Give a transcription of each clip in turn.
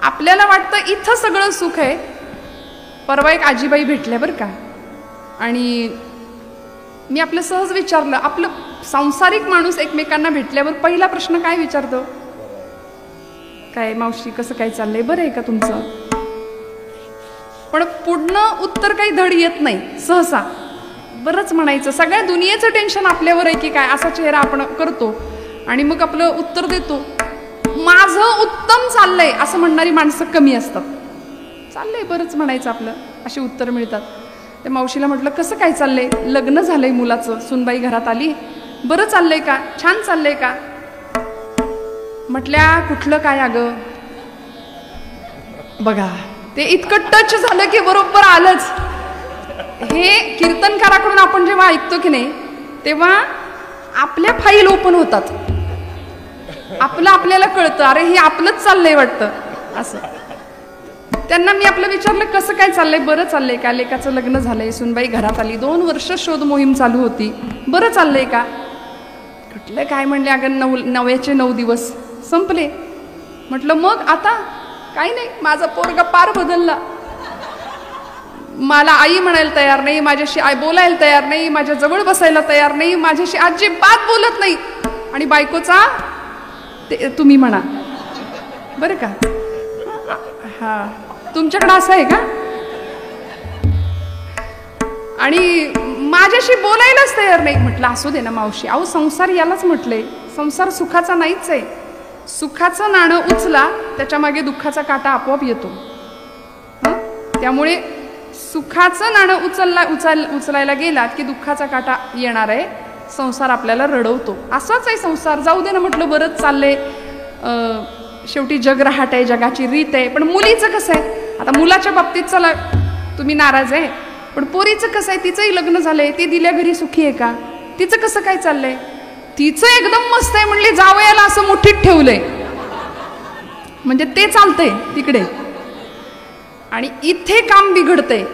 आपल्याला वाटतं इथं सगळं सुख आहे. परवा एक आजीबाई भेटल्या बरं का, आणि मी आपलं सहज विचारलं, आपलं सांसारिक माणूस एकमेकांना भेटल्यावर पहिला प्रश्न काय विचारतो? काय मावशी कसं काय चाललंय, बरं आहे का तुमचं? पण पुढनं उत्तर काही धड येत नाही सहसा. बरंच म्हणायचं, सगळ्या दुनियेचं टेन्शन आपल्यावर आहे की काय, असा चेहरा आपण करतो आणि मग आपलं उत्तर देतो. माझं उत्तम चाललंय असं म्हणणारी माणसं कमी असतात. चाललंय बरंच म्हणायचं आपलं, अशी उत्तर मिळतात. त्या मावशीला म्हटलं कसं काय चाललंय, लग्न झालंय मुलाचं, सुनबाई घरात आली, बरं चाललंय का, छान चाललंय का? म्हटल्या कुठलं काय अगं. बघा ते इतकं टच झालं की बरोबर आलंच. हे कीर्तनकाराकडून आपण जेव्हा ऐकतो की नाही तेव्हा आपल्या फाईल ओपन होतात, आपलं आपल्याला कळतं, अरे हे आपलंच चाललंय वाटतं असं. त्यांना मी आपलं विचारलं कसं काय चाललंय, बरं चाललंय का, लेकाचं लग्न झालंय, सुनबाई घरात आली, 2 वर्ष शोध मोहीम चालू होती, बरं चाललंय का? कुठलं काय म्हणले, अगं 9चे 9 दिवस संपले. म्हटलं मग आता? काही नाही, माझा पोरगा पार बदलला, मला आई म्हणायला तयार नाही, माझ्याशी आई बोलायला तयार नाही, माझ्या जवळ बसायला तयार नाही, माझ्याशी अजिबात बोलत नाही, आणि बायकोचा ते तुम्ही म्हणा बरं का. हा तुमच्याकडे असं आहे का? आणि माझ्याशी बोलायलाच तयार नाही. म्हटलं असू दे ना मावशी, अहो संसार यालाच म्हटलंय, संसार सुखाचा नाहीच आहे. सुखाचं नाणं उचला, त्याच्या मागे दुःखाचा काटा आपोआप येतो. त्यामुळे सुखाचं नाणं उचलायला गेलात की दुःखाचा काटा येणार आहे. संसार आपल्याला रडवतो. असाच आहे संसार, जाऊ दे ना म्हटलं, बरंच चाललंय, शेवटी जग रहाट आहे, जगाची रीत आहे. पण मुलीचं कसं आहे, आता मुलाच्या बाबतीत चला तुम्ही नाराज आहे, पण पोरीचं कसं आहे, तिचंही लग्न झालंय, ती दिल्या घरी सुखी आहे का? तिचं कसं काय चाललंय? तिचं एकदम मस्त आहे, म्हणले जावयाला असं मुठीत ठेवलंय, म्हणजे ते चालतंय तिकडे, आणि इथे काम बिघडतंय.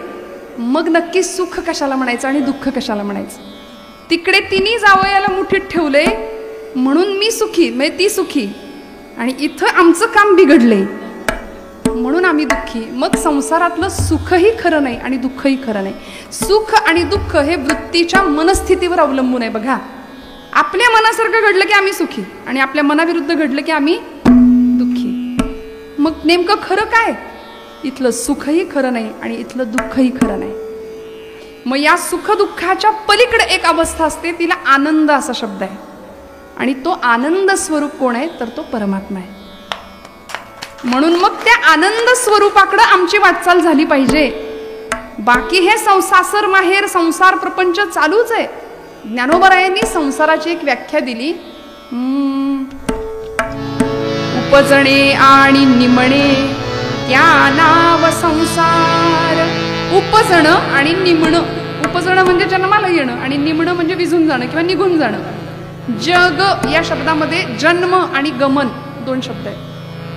मग नक्की सुख कशाला म्हणायचं आणि दुःख कशाला म्हणायचं? तिकडे तिने जावयाला मुठीत ठेवलंय म्हणून मी सुखी, म्हणजे ती सुखी, आणि इथं आमचं काम बिघडलंय म्हणून आम्ही दुःखी. मग संसारातलं सुखही खरं नाही आणि दुःखही खरं नाही. सुख आणि दुःख हे वृत्तीच्या मनस्थितीवर अवलंबून आहे. बघा, आपल्या मनासारखं घडलं की आम्ही सुखी, आणि आपल्या मनाविरुद्ध घडलं की आम्ही दुःखी. मग नेमकं खरं काय? इथलं सुखही खरं नाही आणि इथलं दुःखही खरं नाही. मग या सुख दुःखाच्या पलीकडे एक अवस्था असते, तिला आनंद असा शब्द आहे, आणि तो आनंद स्वरूप कोण आहे, तर तो परमात्मा आहे. म्हणून मग त्या आनंद स्वरूपाकडे आमची वाटचाल झाली पाहिजे. बाकी हे सासर माहेर संसार प्रपंच चालूच आहे. ज्ञानोबरायांनी संसाराची एक व्याख्या दिली, उपजणे आणि निमणे त्या नाव संसार. उपजणं आणि निमणं, उपजणं म्हणजे जन्माला येणं, आणि निमणं म्हणजे विझून जाणं किंवा निघून जाणं. जग या शब्दामध्ये जन्म आणि गमन 2 शब्द आहेत.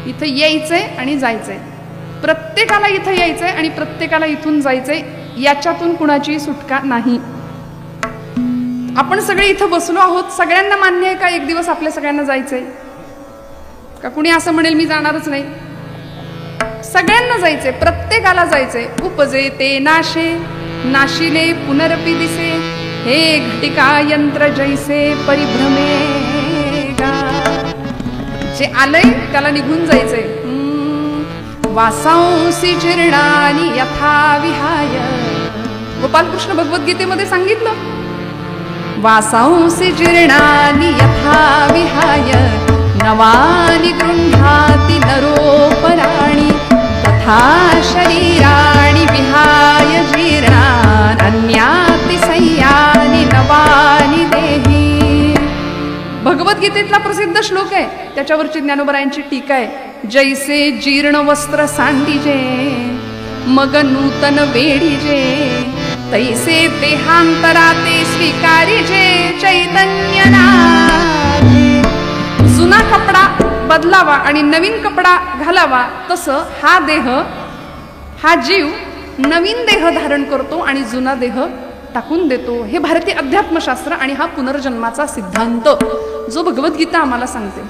इथं यायचंय आणि जायचंय, प्रत्येकाला इथं यायचंय आणि प्रत्येकाला इथून जायचंय, याच्यातून कुणाची सुटका नाही. आपण सगळे इथं बसलो आहोत, सगळ्यांना मान्य आहे का एक दिवस आपल्या सगळ्यांना जायचंय? का कुणी असं म्हणेल मी जाणारच नाही? सगळ्यांना जायचंय, प्रत्येकाला जायचंय. उपजे ते नाशे, नाशिले पुनरपी दिसे, हे घटिका यंत्र जैसे परिभ्रमे गा. जे आलंय त्याला निघून जायचंय. वासांसी जीर्णानि यथा विहाय. गोपालकृष्ण भगवद्गीतेमध्ये सांगितलं, वासांसी जीर्णानि यथा विहाय नवानि गृह्णाति नरोपराणि तथा शरीराणि विहाय जीर्णान् अन्याति संयानि नवानि देहि. भगवद्गीतेतला प्रसिद्ध श्लोक आहे, त्याच्यावरची ज्ञानोबरायांची टीका आहे. जैसे जीर्ण वस्त्र सांडिजे मग नूतन वेडीजे, तैसे देहांतराते स्वीकारिजे चैतन्य नाथे. जुना कपडा बदलावा आणि नवीन कपडा घालावा, तसं हा देह, हा जीव नवीन देह धारण करतो आणि जुना देह टाकून देतो. हे भारतीय अध्यात्मशास्त्र आणि हा पुनर्जन्माचा सिद्धांत जो भगवद्गीता आम्हाला सांगते.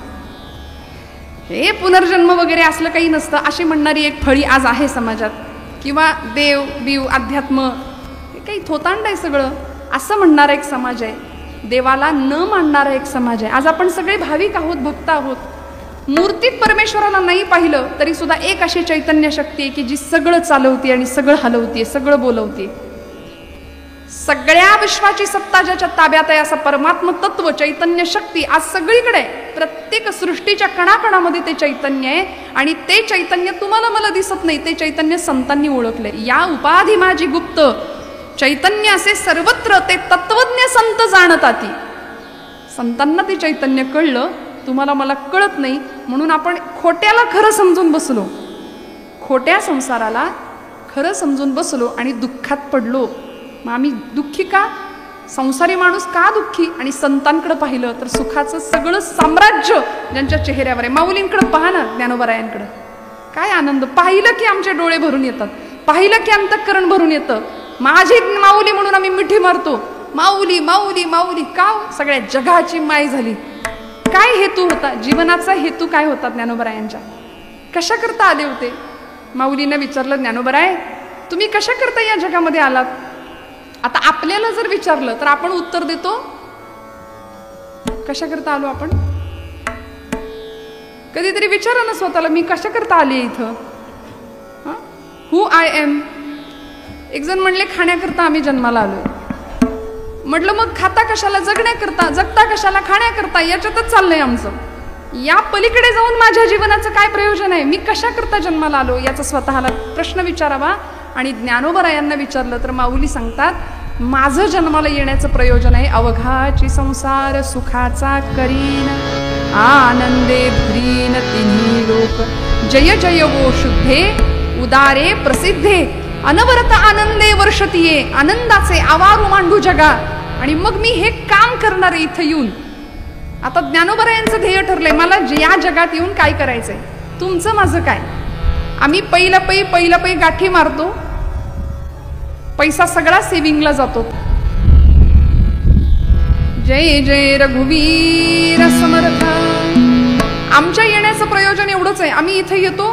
हे पुनर्जन्म वगैरे असलं काही नसतं अशी म्हणणारी एक फळी आज आहे समाजात. किंवा देव बिव अध्यात्म हे काही थोतांड आहे सगळं असं म्हणणारा एक समाज आहे. देवाला न मानणारा एक समाज आहे. आज आपण सगळे भाविक आहोत, भक्त आहोत. मूर्तीत परमेश्वराला नाही पाहिलं तरी सुद्धा एक अशी चैतन्य शक्ती आहे की जी सगळं चालवते आणि सगळं हलवते, सगळं बोलवते. सगळ्या विश्वाची सत्ता ज्याच्या ताब्यात आहे असं परमात्म तत्व चैतन्य शक्ती आज सगळीकडे, प्रत्येक सृष्टीच्या कणाकणामध्ये ते चैतन्य आहे. आणि ते चैतन्य तुम्हाला मला दिसत नाही, ते चैतन्य संतांनी ओळखले. या उपाधी माझी गुप्त चैतन्य असे सर्वत्र ते तत्वज्ञ संत जाणताती. संतांना ते चैतन्य कळलं, तुम्हाला मला कळत नाही. म्हणून आपण खोट्याला खरं समजून बसलो, खोट्या संसाराला खरं समजून बसलो आणि दुःखात पडलो. मग आम्ही दुःखी का? संसारी माणूस का दुःखी? आणि संतांकडे पाहिलं तर सुखाचं सगळं साम्राज्य ज्यांच्या चेहऱ्यावर आहे. माऊलींकडे पहा ना, ज्ञानोबरायांकडे काय आनंद. पाहिलं की आमचे डोळे भरून येतात, पाहिलं की अंतःकरण भरून येतं. माझी माऊली म्हणून आम्ही मिठी मारतो, माऊली माऊली माऊली. का? सगळ्या जगाची माय झाली. काय हेतू होता जीवनाचा? हेतू काय होता ज्ञानोबरायांच्या? कशा करता आले होते? माऊलीनं विचारलं, ज्ञानोबराय तुम्ही कशा करता या जगामध्ये आलात? आता आपल्याला जर विचारलं तर आपण उत्तर देतो, कशा करता आलो आपण? कधीतरी विचारा ना स्वतःला, मी कशा करता आली इथं? Who I am. एक जण म्हणले, खाण्याकरता आम्ही जन्माला आलोय. म्हटलं मग खाता कशाला? जगण्याकरता. जगता कशाला? खाण्याकरता. याच्यातच चाललंय आमचं. या पलीकडे जाऊन माझ्या जीवनाचं काय प्रयोजन आहे? मी कशा करता जन्माला आलो याचा स्वतःला प्रश्न विचारावा. आणि ज्ञानोबरायांना विचारलं तर माऊली सांगतात, माझं जन्माला येण्याचं प्रयोजन आहे अवघाची संसार सुखाचा करीन, आनंदे भरीन तिन्ही लोक, जय जय वो शुद्धे उदारे प्रसिद्धे, अनवरत आनंदे वर्षतीये, आनंदाचे आवारू मांडू जगा. आणि मग मी हे काम करणार आहे इथं येऊन. आता ज्ञानोबरायांचं ध्येय ठरलंय, मला या जगात येऊन काय करायचंय. तुमचं माझं काय? आम्ही पहिलं पै गाठी मारतो, पैसा सगळा सेविंगला जातो. जय जय रघुवीर समर्थ. आमच्या येण्याचं प्रयोजन एवढंच आहे, आम्ही इथे येतो,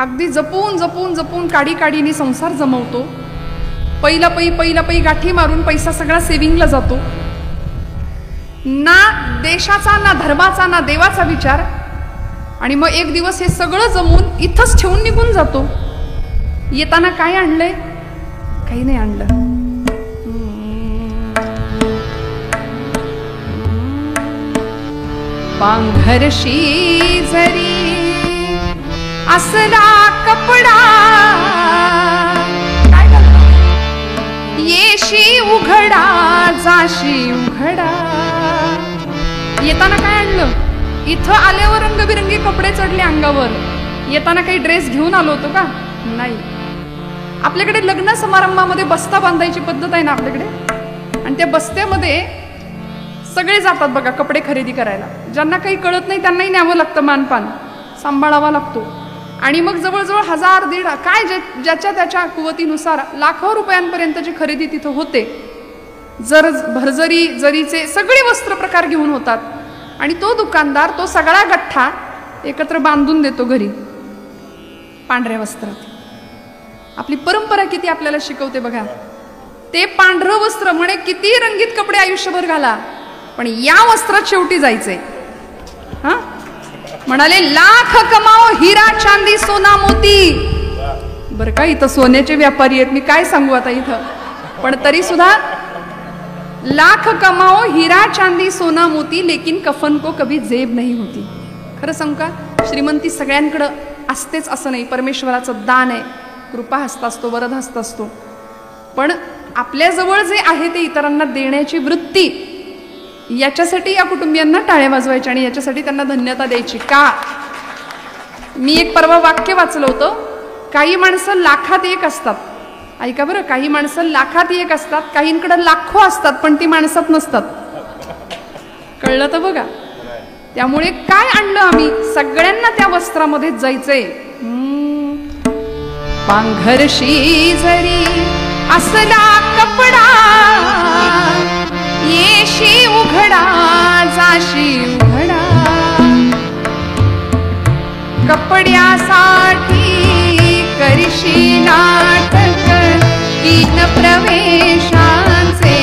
अगदी जपून जपून जपून काडी काडीने संसार जमवतो. पहिलं पै गाठी मारून पैसा सगळा सेविंगला जातो. ना देशाचा, ना धर्माचा, ना देवाचा विचार. आणि मग एक दिवस हे सगळं जमून इथंच ठेवून निघून जातो. येताना काय आणलंय? काही नाही आणलं. पांघरशी जरी असला कपडा, काय घालतो? येशी उघडा जाशी उघडा. येताना काय आणलं? इथं आल्यावर रंगबिरंगी कपडे चढले अंगावर. येताना काही ड्रेस घेऊन आलो होतो का? नाही. आपल्याकडे लग्न समारंभामध्ये बस्ता बांधायची पद्धत आहे ना आपल्याकडे, आणि त्या बस्त्यामध्ये सगळे जातात बघा कपडे खरेदी करायला. ज्यांना काही कळत नाही त्यांनाही न्यावं लागतं, मानपान सांभाळावा लागतो. आणि मग जवळजवळ 1000-1500 काय ज्याच्या त्याच्या कुवतीनुसार लाखो रुपयांपर्यंतची खरेदी तिथं होते. भरजरी जरीचे सगळे वस्त्र प्रकार घेऊन होतात. आणि तो दुकानदार तो सगळा गठ्ठा एकत्र बांधून देतो घरी पांढऱ्या वस्त्रात. आपली परंपरा किती आपल्याला शिकवते बघा. ते पांढरं वस्त्र म्हणे किती रंगीत कपडे आयुष्यभर घाला, पण या वस्त्रात शेवटी जायचंय. हा म्हणाले, लाख कमाओ हिरा चांदी सोना मोती. बरं का, इथं सोन्याचे व्यापारी आहेत, मी काय सांगू आता इथं. पण तरी सुद्धा लाख कमाओ हिरा चांदी सोना मोती, लेकिन कफन को कभी जेब नहीं होती. खरं सांगू का, श्रीमंती सगळ्यांकडं असतेच असं नाही. परमेश्वराचं दान आहे, कृपा हस्त असतो, वरद हस्त असतो. पण आपल्याजवळ जे आहे ते इतरांना देण्याची वृत्ती, याच्यासाठी या कुटुंबियांना टाळ्या वाजवायच्या आणि याच्यासाठी त्यांना धन्यता द्यायची. का? मी एक परवा वाक्य वाचलं होतं, काही माणसं लाखात एक असतात. ऐका बरं, काही माणसं लाखात एक असतात, काहींकडे लाखो असतात पण ती माणसात नसतात. कळलं तर बघा. त्यामुळे काय आणलं आम्ही? सगळ्यांना त्या वस्त्रामध्ये जायचंय. पांघरशी जरी असला कपडा, येशी उघडा जाशी उघडा. कपड्यासाठी करशी नाटक कीन प्रवेशाचे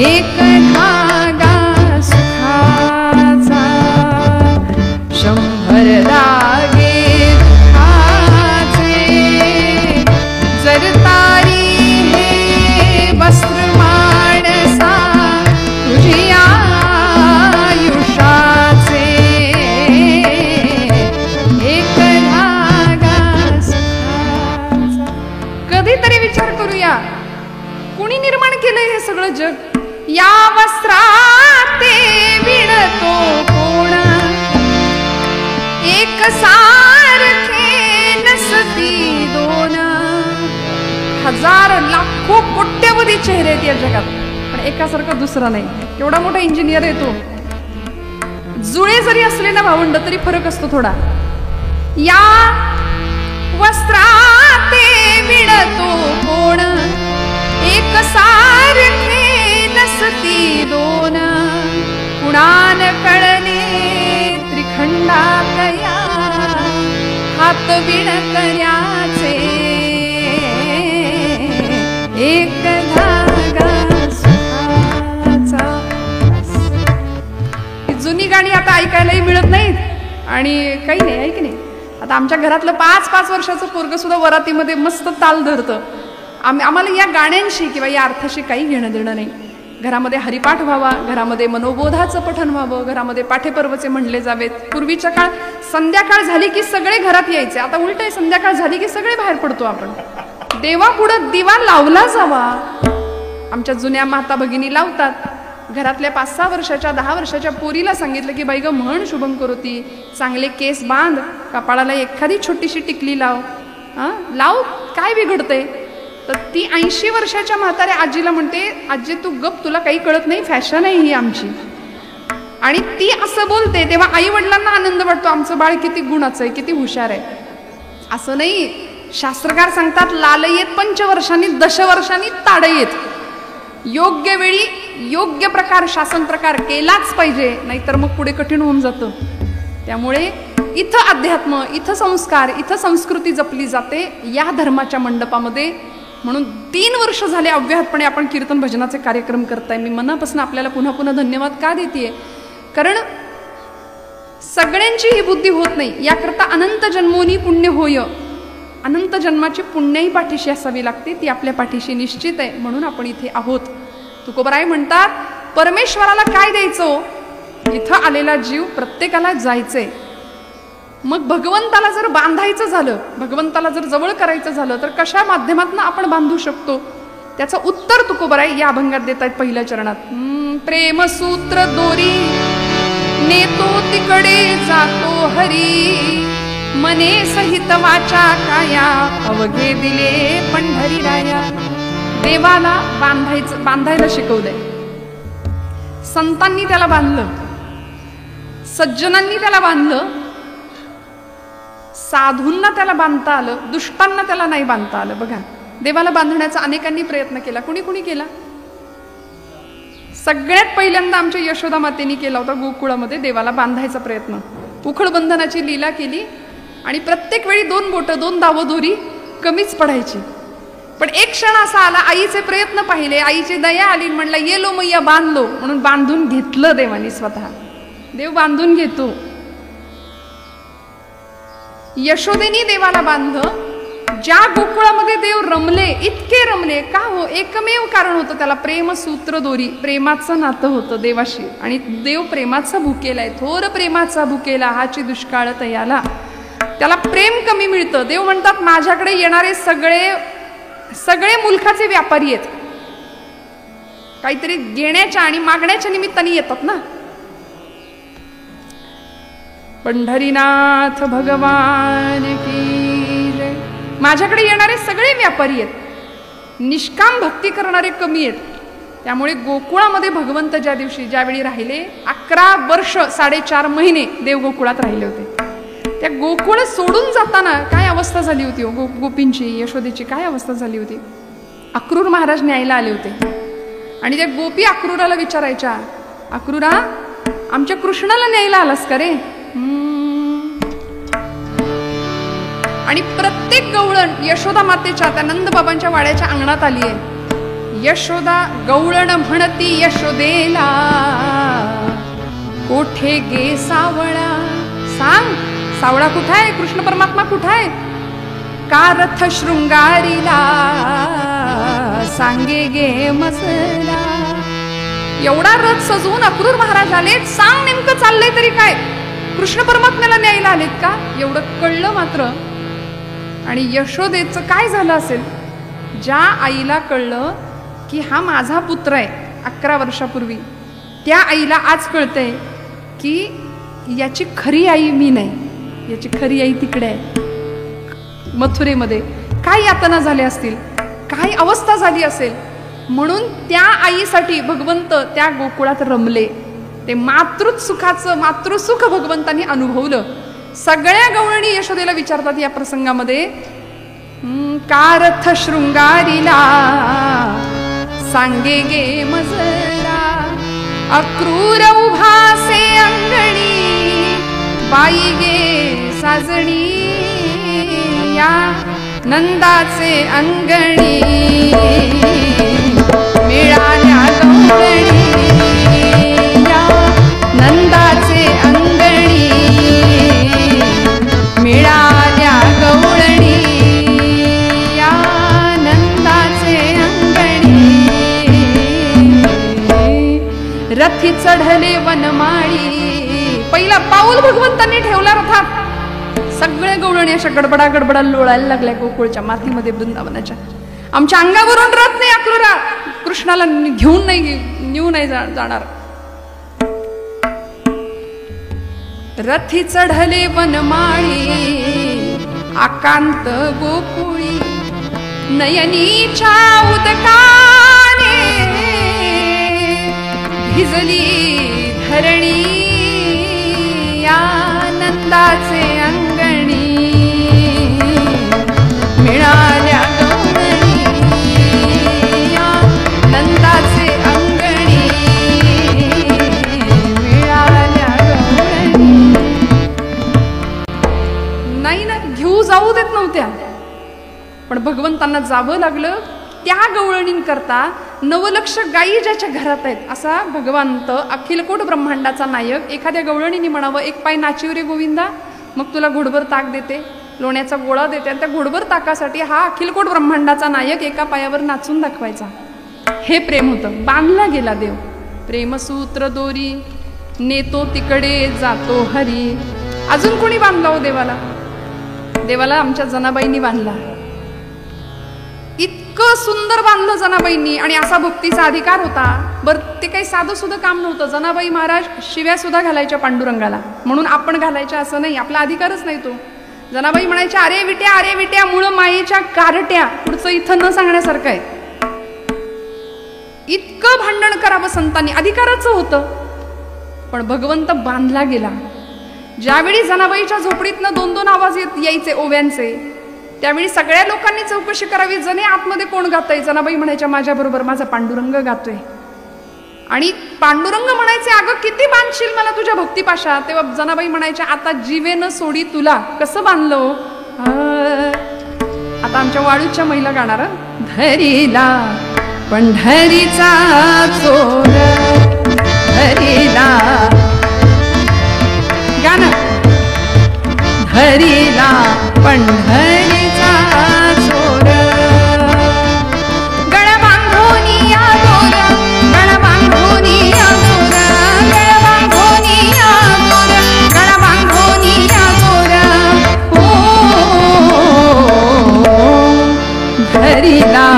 एक धागा सुखाचा 100 धागे दुःखाचे जर तारी हे वस्त्र माणसा तुझी आयुष्याचे एक धागा सुखाचा. कधीतरी विचार करूया, कुणी निर्माण केलंय हे सगळं जग? या वस्त्रात ते विणतो कोण? एक सारखे नसती दोन. हजार लाखो कोट्यवधी चेहरे आहेत या जगात, पण एकासारखं दुसरा नाही. एवढा मोठा इंजिनियर आहे तो. जुळे जरी असले ना भावंड तरी फरक असतो थोडा. या वस्त्रात ते विणतो कोण? एक सारखे नसती दोन. कुणान कळणे त्रिखंडा कया हात विणकऱ्याचे एक धागा सुखाचा. जुनी गाणी आता ऐकायलाही मिळत नाहीत आणि काही नाही, आहे की नाही? आता आमच्या घरातलं 5-5 वर्षाचं पोरग सुद्धा वरातीमध्ये मस्त ताल धरतं. आम्हाला या गाण्यांशी किंवा या अर्थाशी काही घेणं देणं नाही. घरामध्ये हरिपाठ व्हावा, घरामध्ये मनोबोधाचं पठण व्हावं, घरामध्ये पाठेपर्वचे म्हणले जावेत. पूर्वीच्या काळ संध्याकाळ झाली की सगळे घरात यायचे, आता उलट आहे, संध्याकाळ झाली की सगळे बाहेर पडतो आपण. देवापुढं दिवा लावला जावा. आमच्या जुन्या माता भगिनी लावतात. घरातल्या 5-6 वर्षाच्या 10 वर्षाच्या पोरीला सांगितलं की बाई ग म्हण शुभम करोती, चांगले केस बांध, कपाळाला एखादी छोटीशी टिकली लाव. लाव, काय बिघडते? तर ती 80 वर्षाच्या म्हाताऱ्या आजीला म्हणते, आजी तू गप, तुला काही कळत नाही, फॅशन आहे ही आमची. आणि ती असं बोलते तेव्हा आई वडिलांना आनंद वाटतो, आमचं बाळ किती गुणाचं आहे, किती हुशार आहे. असं नाही, शास्त्रकार सांगतात लालयेत 5 वर्षांनी 10 वर्षांनी ताडयेत. योग्य वेळी योग्य प्रकार शासन प्रकार केलाच पाहिजे, नाहीतर मग पुढे कठीण होऊन जातं. त्यामुळे इथं अध्यात्म, इथं संस्कार, इथं संस्कृती जपली जाते या धर्माच्या मंडपामध्ये. म्हणून 3 वर्ष झाले अव्याहतपणे आपण कीर्तन भजनाचे कार्यक्रम करताय. मी मनापासून आपल्याला पुन्हा पुन्हा धन्यवाद का देतेय? कारण सगळ्यांची ही बुद्धी होत नाही. याकरता अनंत जन्मोनी पुण्य होय, अनंत जन्माची पुण्याही पाठीशी असावी लागते, ती आपल्या पाठीशी निश्चित आहे. म्हणून आपण इथे आहोत. तुकोबराय म्हणतात, परमेश्वराला काय द्यायचं? इथं आलेला जीव प्रत्येकाला जायचंय. मग भगवंताला जर बांधायचं झालं, भगवंताला जर जवळ करायचं झालं तर कशा माध्यमातून आपण बांधू शकतो? त्याचं उत्तर तुकोबराय या अभंगात देत आहेत पहिल्या चरणात. प्रेमसूत्र दोरी नेतो तिकडे जातो हरी, मने सहित वाचा काया अवघे दिले पंढरी राया. देवाला बांधायला शिकवलंय. संतांनी त्याला बांधलं, सज्जनांनी त्याला बांधलं, साधूंना त्याला बांधता आलं, दुष्टांना त्याला नाही बांधता आलं. बघा, देवाला बांधण्याचा अनेकांनी प्रयत्न केला. कुणी कुणी केला? सगळ्यात पहिल्यांदा आमच्या यशोदा मातेनी केला होता. गोकुळामध्ये देवाला बांधायचा प्रयत्न, उखळबंधनाची लीला केली आणि प्रत्येक वेळी 2 बोटं 2 दावं दोरी कमीच पडायची. पण एक क्षण असा आला, आईचे प्रयत्न पाहिले, आईची दया आली, म्हणला येलो मैया बांधलो, म्हणून बांधून घेतलं देवानी स्वतः. देव बांधून घेतो. यशोदेनी देवाला बांधलं. ज्या गोकुळामध्ये देव रमले, इतके रमले का हो? एकमेव कारण होतं त्याला, प्रेमसूत्र दोरी, प्रेमाचं नातं होतं देवाशी. आणि देव प्रेमाचा भुकेला आहे, थोर प्रेमाचा भुकेला हाची दुष्काळ तयाला. त्याला प्रेम कमी मिळतं. देव म्हणतात माझ्याकडे येणारे सगळे मुलखाचे व्यापारी आहेत, काहीतरी घेण्याच्या आणि मागण्याच्या निमित्ताने येतात ना. पंढरीनाथ भगवान की जय. माझ्याकडे येणारे सगळे व्यापारी आहेत, निष्काम भक्ती करणारे कमी आहेत. त्यामुळे गोकुळामध्ये भगवंत ज्यावेळी राहिले, 11 वर्ष 4.5 महिने देव गोकुळात राहिले होते. त्या गोकुळ सोडून जाताना काय अवस्था झाली होती? गोपींची, यशोदेची काय अवस्था झाली होती? अक्रूर महाराज न्यायला आले होते आणि त्या गोपी अक्रूराला विचारायच्या, अक्रूरा आमच्या कृष्णाला न्यायला आलास का रे? आणि प्रत्येक गवळण यशोदा मातेच्या त्या नंदबाबांच्या वाड्याच्या अंगणात आली आहे. यशोदा गवळण म्हणती यशोदेला, कोठे गे सावळा. सांग, सावळा कुठं आहे? कृष्ण परमात्मा कुठं आहे? का रथ शृंगारीला, सांगे गे मसला. एवढा रथ सजवून अक्रूर महाराज आलेत. सांग नेमकं चाललंय तरी काय? कृष्ण परमात्म्याला न्यायला आलेत का? एवढं कळलं मात्र. आणि यशोदेचं काय झालं असेल? ज्या आईला कळलं की हा माझा पुत्र आहे 11 वर्षापूर्वी, त्या आईला आज कळतंय की याची खरी आई मी नाही, याची खरी आई तिकडे आहे मथुरेमध्ये. काय यातना झाल्या असतील, काय अवस्था झाली असेल. म्हणून त्या आईसाठी भगवंत त्या गोकुळात रमले. ते मातृसुखाचं मातृसुख भगवंतांनी अनुभवलं. सगळ्या गवळणी यशोदेला विचारतात या प्रसंगामध्ये, का रथ शृंगारीला, सांगे गे मजला. अक्रूर उभासे अंगणी, बाई गे साजणी, या नंदाचे अंगणी मिळाल्या गवळणी, या नंदाचे अंगणी मिळाल्या गवळणी, या नंदाचे अंगणी. रथी चढले वनमाळी. पहिला पाऊल भगवंतांनी ठेवला रथात. सगळे गवळणी अशा गडबडा गडबडा लोळायला लागल्या गोकुळच्या मातीमध्ये, वृंदावनाच्या. आमच्या अंगावरून रथ नाही अक्रूरा, कृष्णाला घेऊन नाही, नेऊ नाही जाणार. रथी चढले वनमाळी, आकांत गोकुळी, नयनीच्या उदकाने भिजली धरणी, या नंदाचे अंगणी मिळाल्या गवळणी, या नंदाचे अंगणी मिळाल्या गवळणी. नाही ना, घेऊ जाऊ देत नव्हत्या, पण भगवंतांना जावं लागलं. त्या गवळणींकरता 9 लक्ष गायी ज्याच्या घरात आहेत, असा भगवंत अखिलकोट ब्रह्मांडाचा नायक एखाद्या गवळणीने म्हणावं, एक पाय नाचीव रे गोविंदा, मग तुला घोडभर ताक देते, लोण्याचा गोळा देते. आणि त्या घोडभर ताकासाठी हा अखिलकोट ब्रह्मांडाचा नायक एका पायावर नाचून दाखवायचा. हे प्रेम होतं. बांधला गेला देव. प्रेमसूत्र दोरी, नेतो तिकडे जातो हरी. अजून कोणी बांधला हो देवाला? देवाला आमच्या जनाबाईंनी बांधला. इतकं सुंदर बांधलं जनाबाईंनी. आणि असा भक्तीचा अधिकार होता. बरं, ते काही साधं सुद्धा काम नव्हतं. जनाबाई महाराज शिव्या सुद्धा घालायच्या पांडुरंगाला, म्हणून आपण घालायच्या असं नाही, आपला अधिकारच नाही तो. जनाबाई म्हणायच्या, अरे विट्या मुळ मायेच्या कारट्या. पुढचं इथं न सांगण्यासारखं आहे. इतकं भांडण करावं संतांनी, अधिकाराचं होतं. पण भगवंत बांधला गेला. ज्यावेळी जनाबाईच्या झोपडीतनं 2-2 आवाज यायचे ओव्यांचे, त्यावेळी सगळ्या लोकांनी चौकशी करावी, जने आतमध्ये कोण गातंय. जनाबाई म्हणायच्या, माझ्याबरोबर माझा पांडुरंग गातोय. आणि पांडुरंग म्हणायचे, अगं किती बांधशील मला तुझ्या भक्तिपाशा. तेव्हा जनाबाई म्हणायच्या, आता जीवेनं सोडी तुला. कसं बांधलो? आता आमच्या वाळूच्या महिला गाणार, धरीला पंढरीचा चोर, धरीला गाणं, धरीला पंढरीचा चोर, गळ बांधोनी या दोर, गळ बांधोनी या दोर, गळ बांधोनी या दोर, गळ बांधोनी या दोर, ओ धरीला.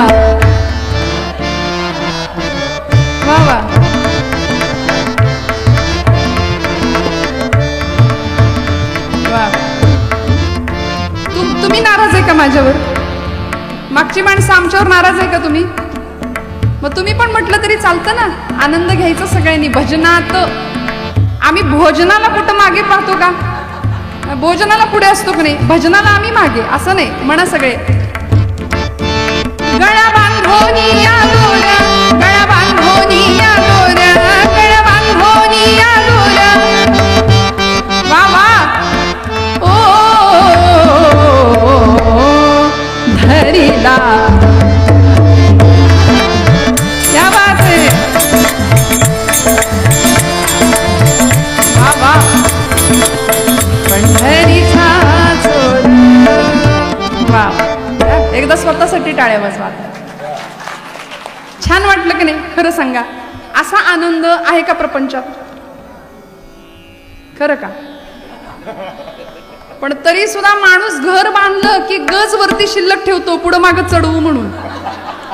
वा वा. तुम्ही नाराज आहे का माझ्यावर? मागची माणसं आमच्यावर नाराज आहे का तुम्ही? मग तुम्ही पण म्हटलं तरी चालतं ना. आनंद घ्यायचा सगळ्यांनी भजनात. आम्ही भोजनाला कुठं मागे पाहतो का? भोजनाला पुढे असतो का नाही? भजनाला आम्ही मागे, असं नाही. म्हणा सगळे, गळा बांधोनी या दोर, गळा बांधोनी या दोर, गळा बांधोनी या दोर, पंढरीचा जोर. वा, एकदा स्वतःसाठी टाळ्या वाजवा. छान वाटलं की नाही? खरं सांगा, असा आनंद आहे का प्रपंचात? खरं का? पण तरी सुद्धा माणूस घर बांधलं की गज वरती शिल्लक ठेवतो, पुढं मागं चढवू म्हणून.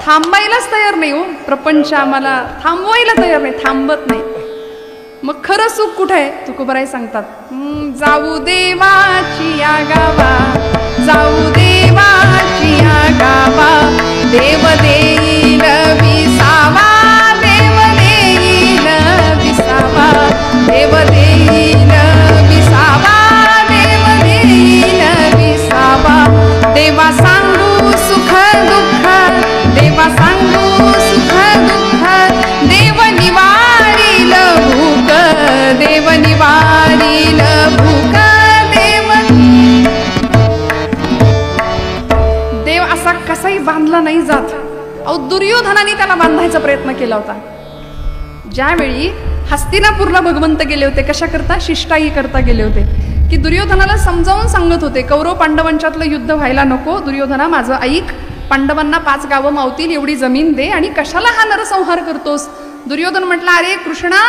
थांबायलाच तयार नाही हो प्रपंच, आम्हाला थांबवायला तयार नाही, थांबत नाही. मग खरं सुख कुठे आहे? तुकोबाराय सांगतात, जाऊ देवाची या गावा, जाऊ देवाची या गावा, देव देईल विसावा, देव देईल विसावा, देव देईल विसावा, देव देईल विसावा. देवा सांगू सुख दुःख, देवा सांगू सुख दुःख, देव निवारील भूक, देव निवारील भूक, देव असा कसाही बांधला नाही जात. अहो, दुर्योधनाने त्याला बांधायचा प्रयत्न केला होता. ज्यावेळी हस्तिनापूरला भगवंत गेले होते, कशा करता? शिष्टाई करता गेले होते, की दुर्योधनाला समजावून सांगत होते, कौरव पांडवांच्यातलं युद्ध व्हायला नको. दुर्योधना, माझं ऐक, पांडवांना 5 गावं मावतील एवढी जमीन दे, आणि कशाला हा नरसंहार करतोस? दुर्योधन म्हटला, अरे कृष्णा,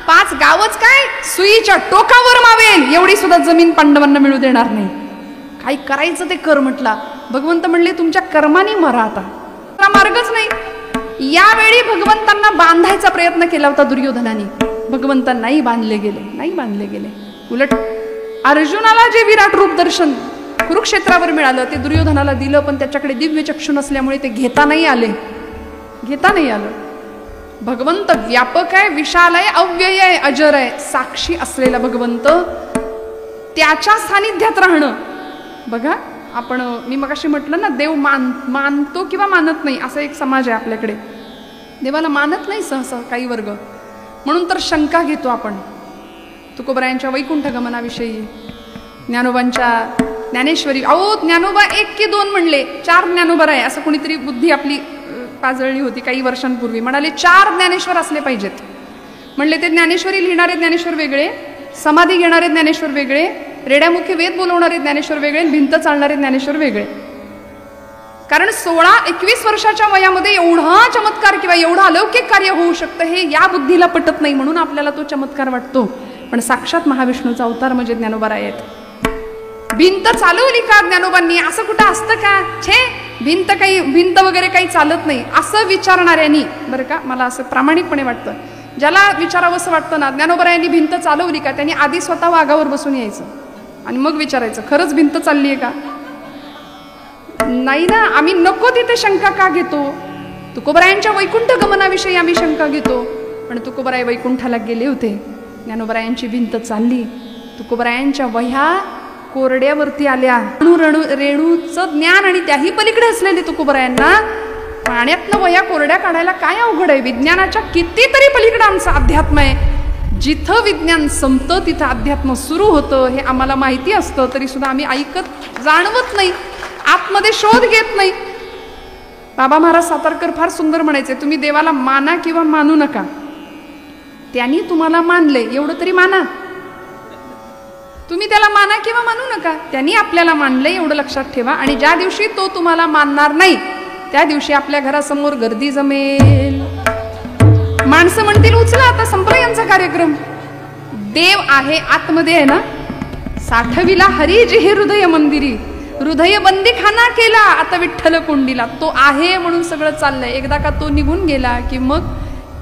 5 गावच काय, सुईच्या टोकावर मावेल एवढी सुद्धा जमीन पांडवांना मिळू देणार नाही. काय करायचं ते कर म्हटला. भगवंत म्हणले, तुमच्या कर्माने मरा, आता मार्गच नाही. यावेळी भगवंतांना बांधायचा प्रयत्न केला होता दुर्योधनाने. भगवंतांना नाही बांधले गेले, नाही बांधले गेले. उलट अर्जुनाला जे विराट रूप दर्शन कुरुक्षेत्रावर मिळालं ते दुर्योधनाला दिलं, पण त्याच्याकडे दिव्य चक्षु नसल्यामुळे ते घेता नाही आले, घेता नाही आलं. भगवंत व्यापक आहे, विशाल आहे, अव्यय आहे, अजर आहे. साक्षी असलेला भगवंत, त्याच्या सानिध्यात राहणं. बघा, आपण मी मगाशी म्हटलं ना, देव मानतो किंवा मानत नाही, असा एक समाज आहे आपल्याकडे. देवाला मानत नाही सहसा काही वर्ग, म्हणून तर शंका घेतो आपण. तुकोबरायांच्या वैकुंठ गमनाविषयी, ज्ञानोबांच्या ज्ञानेश्वरी. अहो, ज्ञानोबा 1 की 2 म्हणले, 4 ज्ञानोबा आहे असं कुणीतरी बुद्धी आपली पाजळली होती काही वर्षांपूर्वी. म्हणाले 4 ज्ञानेश्वर असले पाहिजेत. म्हणले ते ज्ञानेश्वरी लिहिणारे ज्ञानेश्वर वेगळे, समाधी घेणारे ज्ञानेश्वर वेगळे, रेड्यामुखी वेद बोलवणारे ज्ञानेश्वर वेगळे, भिंत चालणारे ज्ञानेश्वर वेगळे. कारण 16-21 वर्षाच्या वयामध्ये एवढा चमत्कार किंवा एवढं अलौकिक कार्य होऊ शकतं हे या बुद्धीला पटत नाही, म्हणून आपल्याला तो चमत्कार वाटतो. पण साक्षात महाविष्णूचा अवतार म्हणजे ज्ञानोबा आहेत. भिंत चालवली का ज्ञानोबांनी? असं कुठं असतं का? छे, भिंत वगैरे काही चालत नाही असं विचारणाऱ्यांनी, बरं का, मला असं प्रामाणिकपणे वाटतं, ज्याला विचारावं असं वाटतं ना, ज्ञानोबरायांनी भिंत चालवली का, त्यांनी आधी स्वतः वाघावर बसून यायचं आणि मग विचारायचं, खरंच भिंत चालली आहे का? नाही ना, आम्ही नको तिथे शंका का घेतो? तुकोबरायांच्या वैकुंठ गमनाविषयी आम्ही शंका घेतो. पण तुकोबराय वैकुंठाला गेले होते, ज्ञानोबरायांची भिंत चालली. तुकोबरायांच्या वह्या कोरड्यावरती आल्या. रेणूचं ज्ञान आणि त्याही पलीकडे असलेले तुकोबरायांना पाण्यातनं वह्या कोरड्या काढायला काय अवघड आहे? विज्ञानाच्या कितीतरी पलीकडे आमचं अध्यात्म आहे. जिथं विज्ञान संपतं तिथं अध्यात्म सुरू होतं हे आम्हाला माहिती असतं, तरी सुद्धा आम्ही ऐकत जाणवत नाही, आतमध्ये शोध घेत नाही. बाबा महाराज सातारकर फार सुंदर म्हणायचे, तुम्ही देवाला माना किंवा मानू नका, त्यांनी तुम्हाला मानले एवढं तरी माना. तुम्ही त्याला माना किंवा मानू नका, त्यांनी आपल्याला मानले एवढं लक्षात ठेवा. आणि ज्या दिवशी तो तुम्हाला मानणार नाही त्या दिवशी आपल्या घरासमोर गर्दी जमेल. माणसं म्हणतील, उचला आता संपला यांचा कार्यक्रम. देव आहे आतमध्ये आहे ना. साठविला हरी जिहे हृदय मंदिरी, हृदय बंदी खाना केला आता विठ्ठल कोंडीला. तो आहे म्हणून सगळं चाललंय. एकदा का तो निघून गेला की मग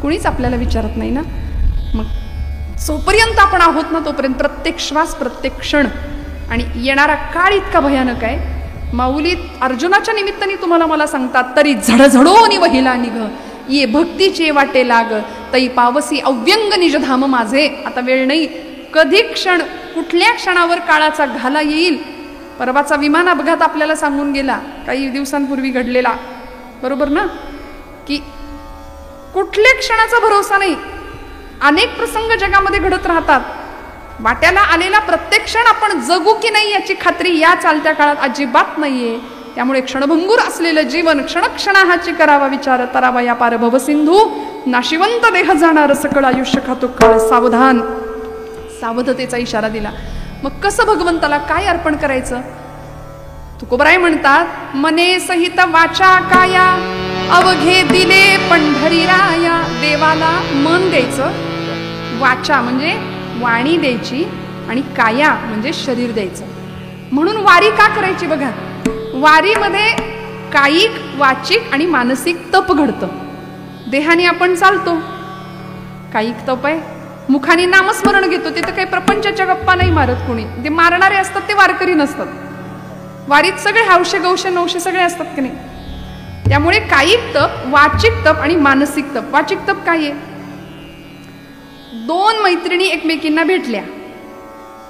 कुणीच आपल्याला विचारत नाही ना. मग जोपर्यंत आपण आहोत ना तोपर्यंत प्रत्येक श्वास, प्रत्येक क्षण, आणि येणारा काळ इतका भयानक आहे. माऊली अर्जुनाच्या निमित्ताने तुम्हाला मला सांगतात, तरी झडझडोनी वहिला निघ ये भक्तीचे वाटे लाग, तई पावसी अव्यंग निजधाम माझे. आता वेळ नाही, कधी क्षण, कुठल्या क्षणावर काळाचा घाला येईल. परवाचा विमान अपघात आपल्याला सांगून गेला, काही दिवसांपूर्वी घडलेला, बरोबर ना, की कुठल्या क्षणाचा भरोसा नाही. अनेक प्रसंग जगामध्ये घडत राहतात. वाट्याला आलेला प्रत्येक क्षण आपण जगू की नाही याची खात्री या चालत्या काळात अजिबात नाहीये. त्यामुळे क्षणभंगूर असलेलं जीवन क्षणक्षणाहाची करावा विचार, तरावा या पार भवसिंधू, नाशिवंत देह जाणार सकळ आयुष्य खातो काळ. सावधान, सावधतेचा इशारा दिला. मग कसं भगवंताला काय अर्पण करायचं? तुकोबराय म्हणतात, मने सहित वाचा काया अवघे दिले पंढरी राया. देवाला मन द्यायचं, वाचा म्हणजे वाणी द्यायची, आणि काया म्हणजे शरीर द्यायचं. म्हणून वारी का करायची बघा. वारीमध्ये कायिक, वाचिक आणि मानसिक तप घडतं. देहाने आपण चालतो, कायिक तप आहे. मुखाने नामस्मरण घेतो, ते तर काही प्रपंचाच्या गप्पा नाही मारत कोणी. ते मारणारे असतात ते वारकरी नसतात. वारीत सगळे हौशे गौशे नवशे सगळे असतात की नाही. त्यामुळे कायिक तप, वाचिक तप आणि मानसिक तप. वाचिक तप काय आहे? 2 मैत्रिणी एकमेकींना भेटल्या,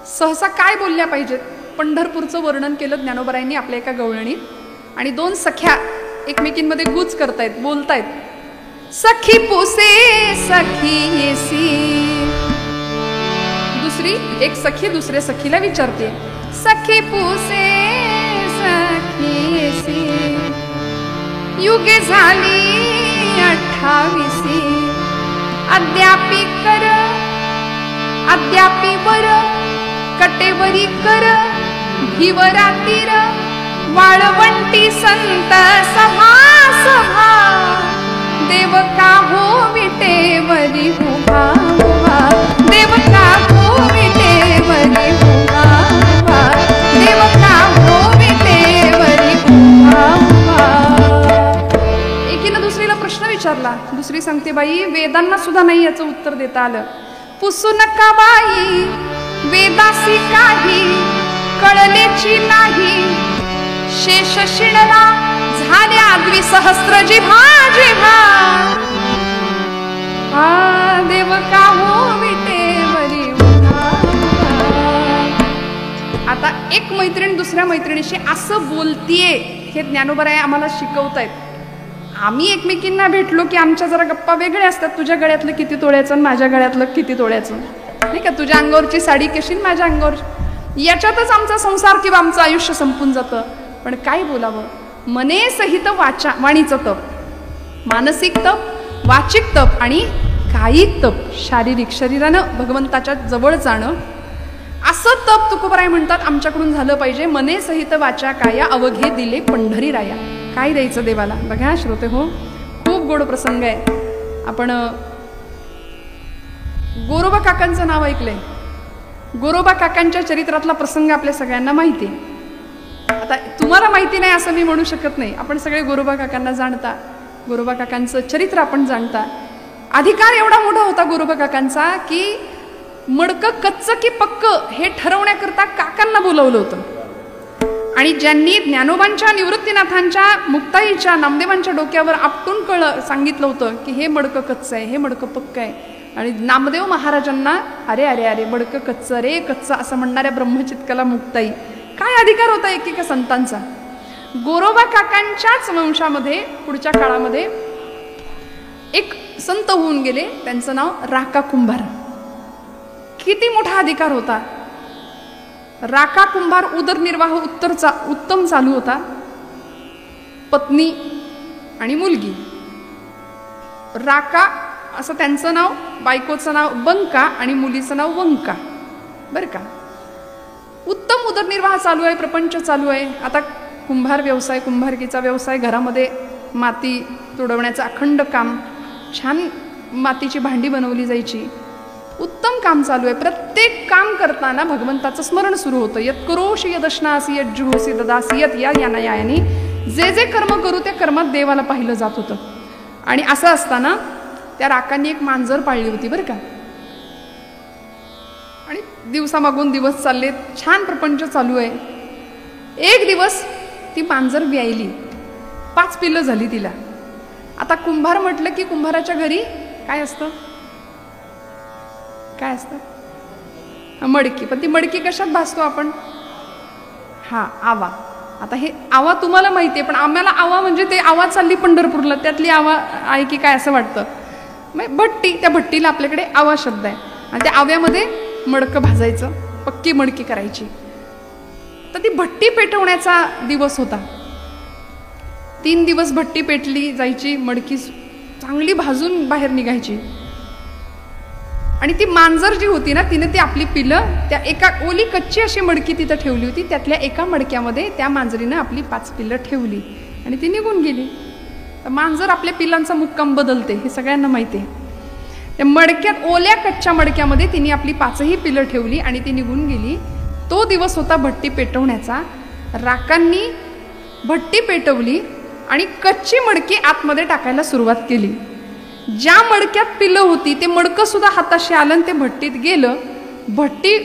सहसा काय बोलल्या पाहिजेत? पंढरपूरचं वर्णन केलं ज्ञानोबरायांनी आपल्या एका गवळणीत. आणि 2 सख्या एकमेकींमध्ये गुज करतायत, बोलतायत. सखी पुसे सखी येसी. दुसरी एक सखी दुसऱ्या सखीला विचारते, सखी पुसे सखी येसी. युगे झाली 28, अद्यापी कर अद्यापी वर कटेवरी कर भिवरातीर वाळवंटी संत सभा सभा. देव का हो विटेवरी उभा उभा. देव का हो विटेवरी उभा उभा. देव का हो विटेवरी उभा उभा. एकीनं दुसरीला प्रश्न विचारला. दुसरी सांगते, बाई वेदांना सुद्धा नाही याचं उत्तर देता आलं. पुसू नका बाई वेदासी काही कळलेची नाही. शेष शिणला झाल्या 2,000 जिव्हा जिव्हा. देव का हो विटेवरी उभा उभा. आता एक मैत्रीण दुसऱ्या मैत्रिणीशी असं बोलतीये, हे ज्ञानोबराय आम्हाला शिकवतायत. आम्ही एकमेकींना भेटलो की आमच्या जरा गप्पा वेगळ्या असतात. तुझ्या गळ्यातलं किती तोळ्याचं आणि माझ्या गळ्यातलं किती तोळ्याचं, नाही का? तुझ्या अंगावरची साडी कशी माझ्या अंगावर, याच्यातच आमचा संसार किंवा आमचं आयुष्य संपून जातं. पण काय बोलावं? मने सहित वाचा, वाणीचं तप, मानसिक तप, वाचिक तप आणि कायिक तप, शारीरिक शरीरानं भगवंताच्या जवळ जाणं. असं तप तुकोबराय म्हणतात आमच्याकडून झालं पाहिजे. मने सहित वाचा काया अवघे दिले पंढरी राया. काय द्यायचं देवाला? बघा श्रोते हो, खूप गोड प्रसंग आहे. आपण गोरोबा काकांचं नाव ऐकलंय. गोरोबा काकांच्या चरित्रातला प्रसंग आपल्या सगळ्यांना माहिती आहे. आता तुम्हाला माहिती नाही असं मी म्हणू शकत नाही. आपण सगळे गोरोबा काकांना जाणता, गोरोबा काकांचं चरित्र आपण जाणता. अधिकार एवढा मोठा होता गोरोबा काकांचा की मडकं कच्चं की पक्क हे ठरवण्याकरता काकांना बोलवलं होतं. आणि ज्यांनी ज्ञानोबांच्या, निवृत्तीनाथांच्या, मुक्ताईच्या, नामदेवांच्या डोक्यावर आपटून सांगितलं होतं की हे मडकं कच्चं आहे, हे मडकं पक्क आहे. आणि नामदेव महाराजांना अरे अरे अरे मडकं कच्चं रे कच्चं असं म्हणणाऱ्या ब्रह्मचित्काला मुक्ताई, काय अधिकार होता एकेका संतांचा. गोरोबा काकांच्याच वंशामध्ये पुढच्या काळामध्ये एक संत होऊन गेले, त्यांचं नाव राका कुंभार. किती मोठा अधिकार होता. राका कुंभार उदरनिर्वाह उत्तम चालू होता. पत्नी आणि मुलगी. राका असं त्यांचं नाव, बायकोचं नाव बंका आणि मुलीचं नाव वंका. बरं का, उत्तम उदरनिर्वाह चालू आहे, प्रपंच चालू आहे. आता कुंभार व्यवसाय, कुंभारकीचा व्यवसाय, घरामध्ये माती तुडवण्याचं अखंड काम, छान मातीची भांडी बनवली जायची, उत्तम काम चालू आहे. प्रत्येक काम करताना भगवंताचं स्मरण सुरू होतं. यत करोषि यदश्नासी यत जुहोसी ददासी यत या यानी, जे जे कर्म करू त्या कर्मात देवाला पाहिलं जात होतं. आणि असं असताना त्या राकांनी एक मांजर पाळली होती बरं का. आणि दिवसामागून दिवस चालले, छान प्रपंच चालू आहे. एक दिवस ती मांजर व्यायली, 5 पिल्लं झाली तिला. आता कुंभार म्हटलं की कुंभाराच्या घरी काय असतं, काय असतं? मडकी. पण ती मडकी कशात भासतो आपण? हा, आवा. आता हे आवा तुम्हाला माहिती आहे, पण आम्हाला आवा म्हणजे ते आवा चालली पंढरपूरला त्यातली आवा आहे की काय असं वाटतं. भट्टी, त्या भट्टीला आपल्याकडे आवा शब्द आहे. आणि त्या आव्यामध्ये मडकं भाजायचं, पक्की मडकी करायची. तर ती भट्टी पेटवण्याचा दिवस होता. 3 दिवस भट्टी पेटली जायची, मडकी चांगली भाजून बाहेर निघायची. आणि ती मांजर जी होती ना, तिने ती आपली पिलं त्या एका ओली कच्ची अशी मडकी तिथं ठेवली होती. त्यातल्या एका मडक्यामध्ये त्या मांजरीनं आपली 5 पिल्लं ठेवली आणि ती निघून गेली. तर मांजर आपल्या पिल्लांचा मुक्काम बदलते हे सगळ्यांना माहिती आहे. त्या मडक्यात, ओल्या कच्च्या मडक्यामध्ये तिने आपली 5ही पिल्लं ठेवली आणि ती निघून गेली. तो दिवस होता भट्टी पेटवण्याचा. राकांनी भट्टी पेटवली आणि कच्ची मडकी आतमध्ये टाकायला सुरुवात केली. ज्या मडक्यात पिल्लं होती ते मडकं सुद्धा हाताशी आलं आणि ते भट्टीत गेलं. भट्टी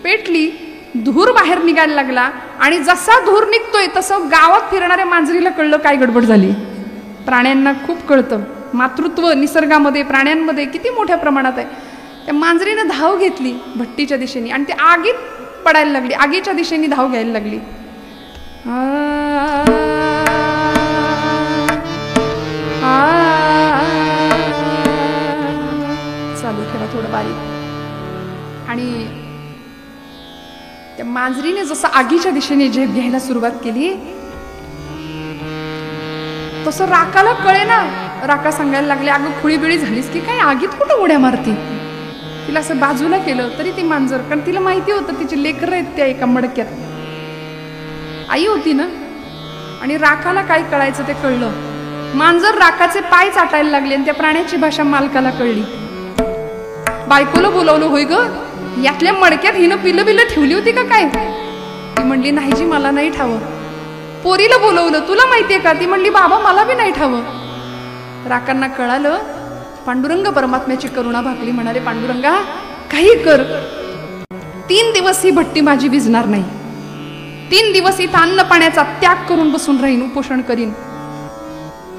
पेटली, धूर बाहेर निघायला लागला आणि जसा धूर निघतोय तसं गावात फिरणाऱ्या मांजरीला कळलं काय गडबड झाली. प्राण्यांना खूप कळतं, मातृत्व निसर्गामध्ये प्राण्यांमध्ये किती मोठ्या प्रमाणात आहे. त्या मांजरीनं धाव घेतली भट्टीच्या दिशेने आणि ती आगीत पडायला लागली, आगीच्या दिशेने धाव घ्यायला लागली. चालू ठेवा थोडं बारीक. आणि त्या मांजरीने जसं आगीच्या दिशेने झेप घ्यायला सुरुवात केली तसं राकाला कळे ना. राका सांगायला लागले, अगं खुळीबिळी झालीस की काय, आगीत कुठं उड्या मारती. तिला असं बाजूला केलं तरी ती मांजर, कारण तिला माहिती होतं तिची लेकरं आहेत त्या एका मडक्यात, आई होती ना. आणि राकाला काय कळायचं ते कळलं. मांजर राकाचे पाय चाटायला लागले आणि त्या प्राण्याची भाषा मालकाला कळली. बायकोला बोलावलं, होय ग यातल्या मडक्यात हिनं पिलं बिलं ठेवली होती का काय. ती म्हणली, नाही जी मला नाही ठावं. पोरीला बोलवलं, तुला माहितीये का. ती म्हणली, बाबा मला बी नाही ठावं. राकांना कळालं. पांडुरंग परमात्म्याची करुणा भागली. म्हणाले, पांडुरंगा काही कर, 3 दिवस ही भट्टी माझी विझणार नाही. 3 दिवस इथं अन्न पाण्याचा त्याग करून बसून राहीन, उपोषण करीन.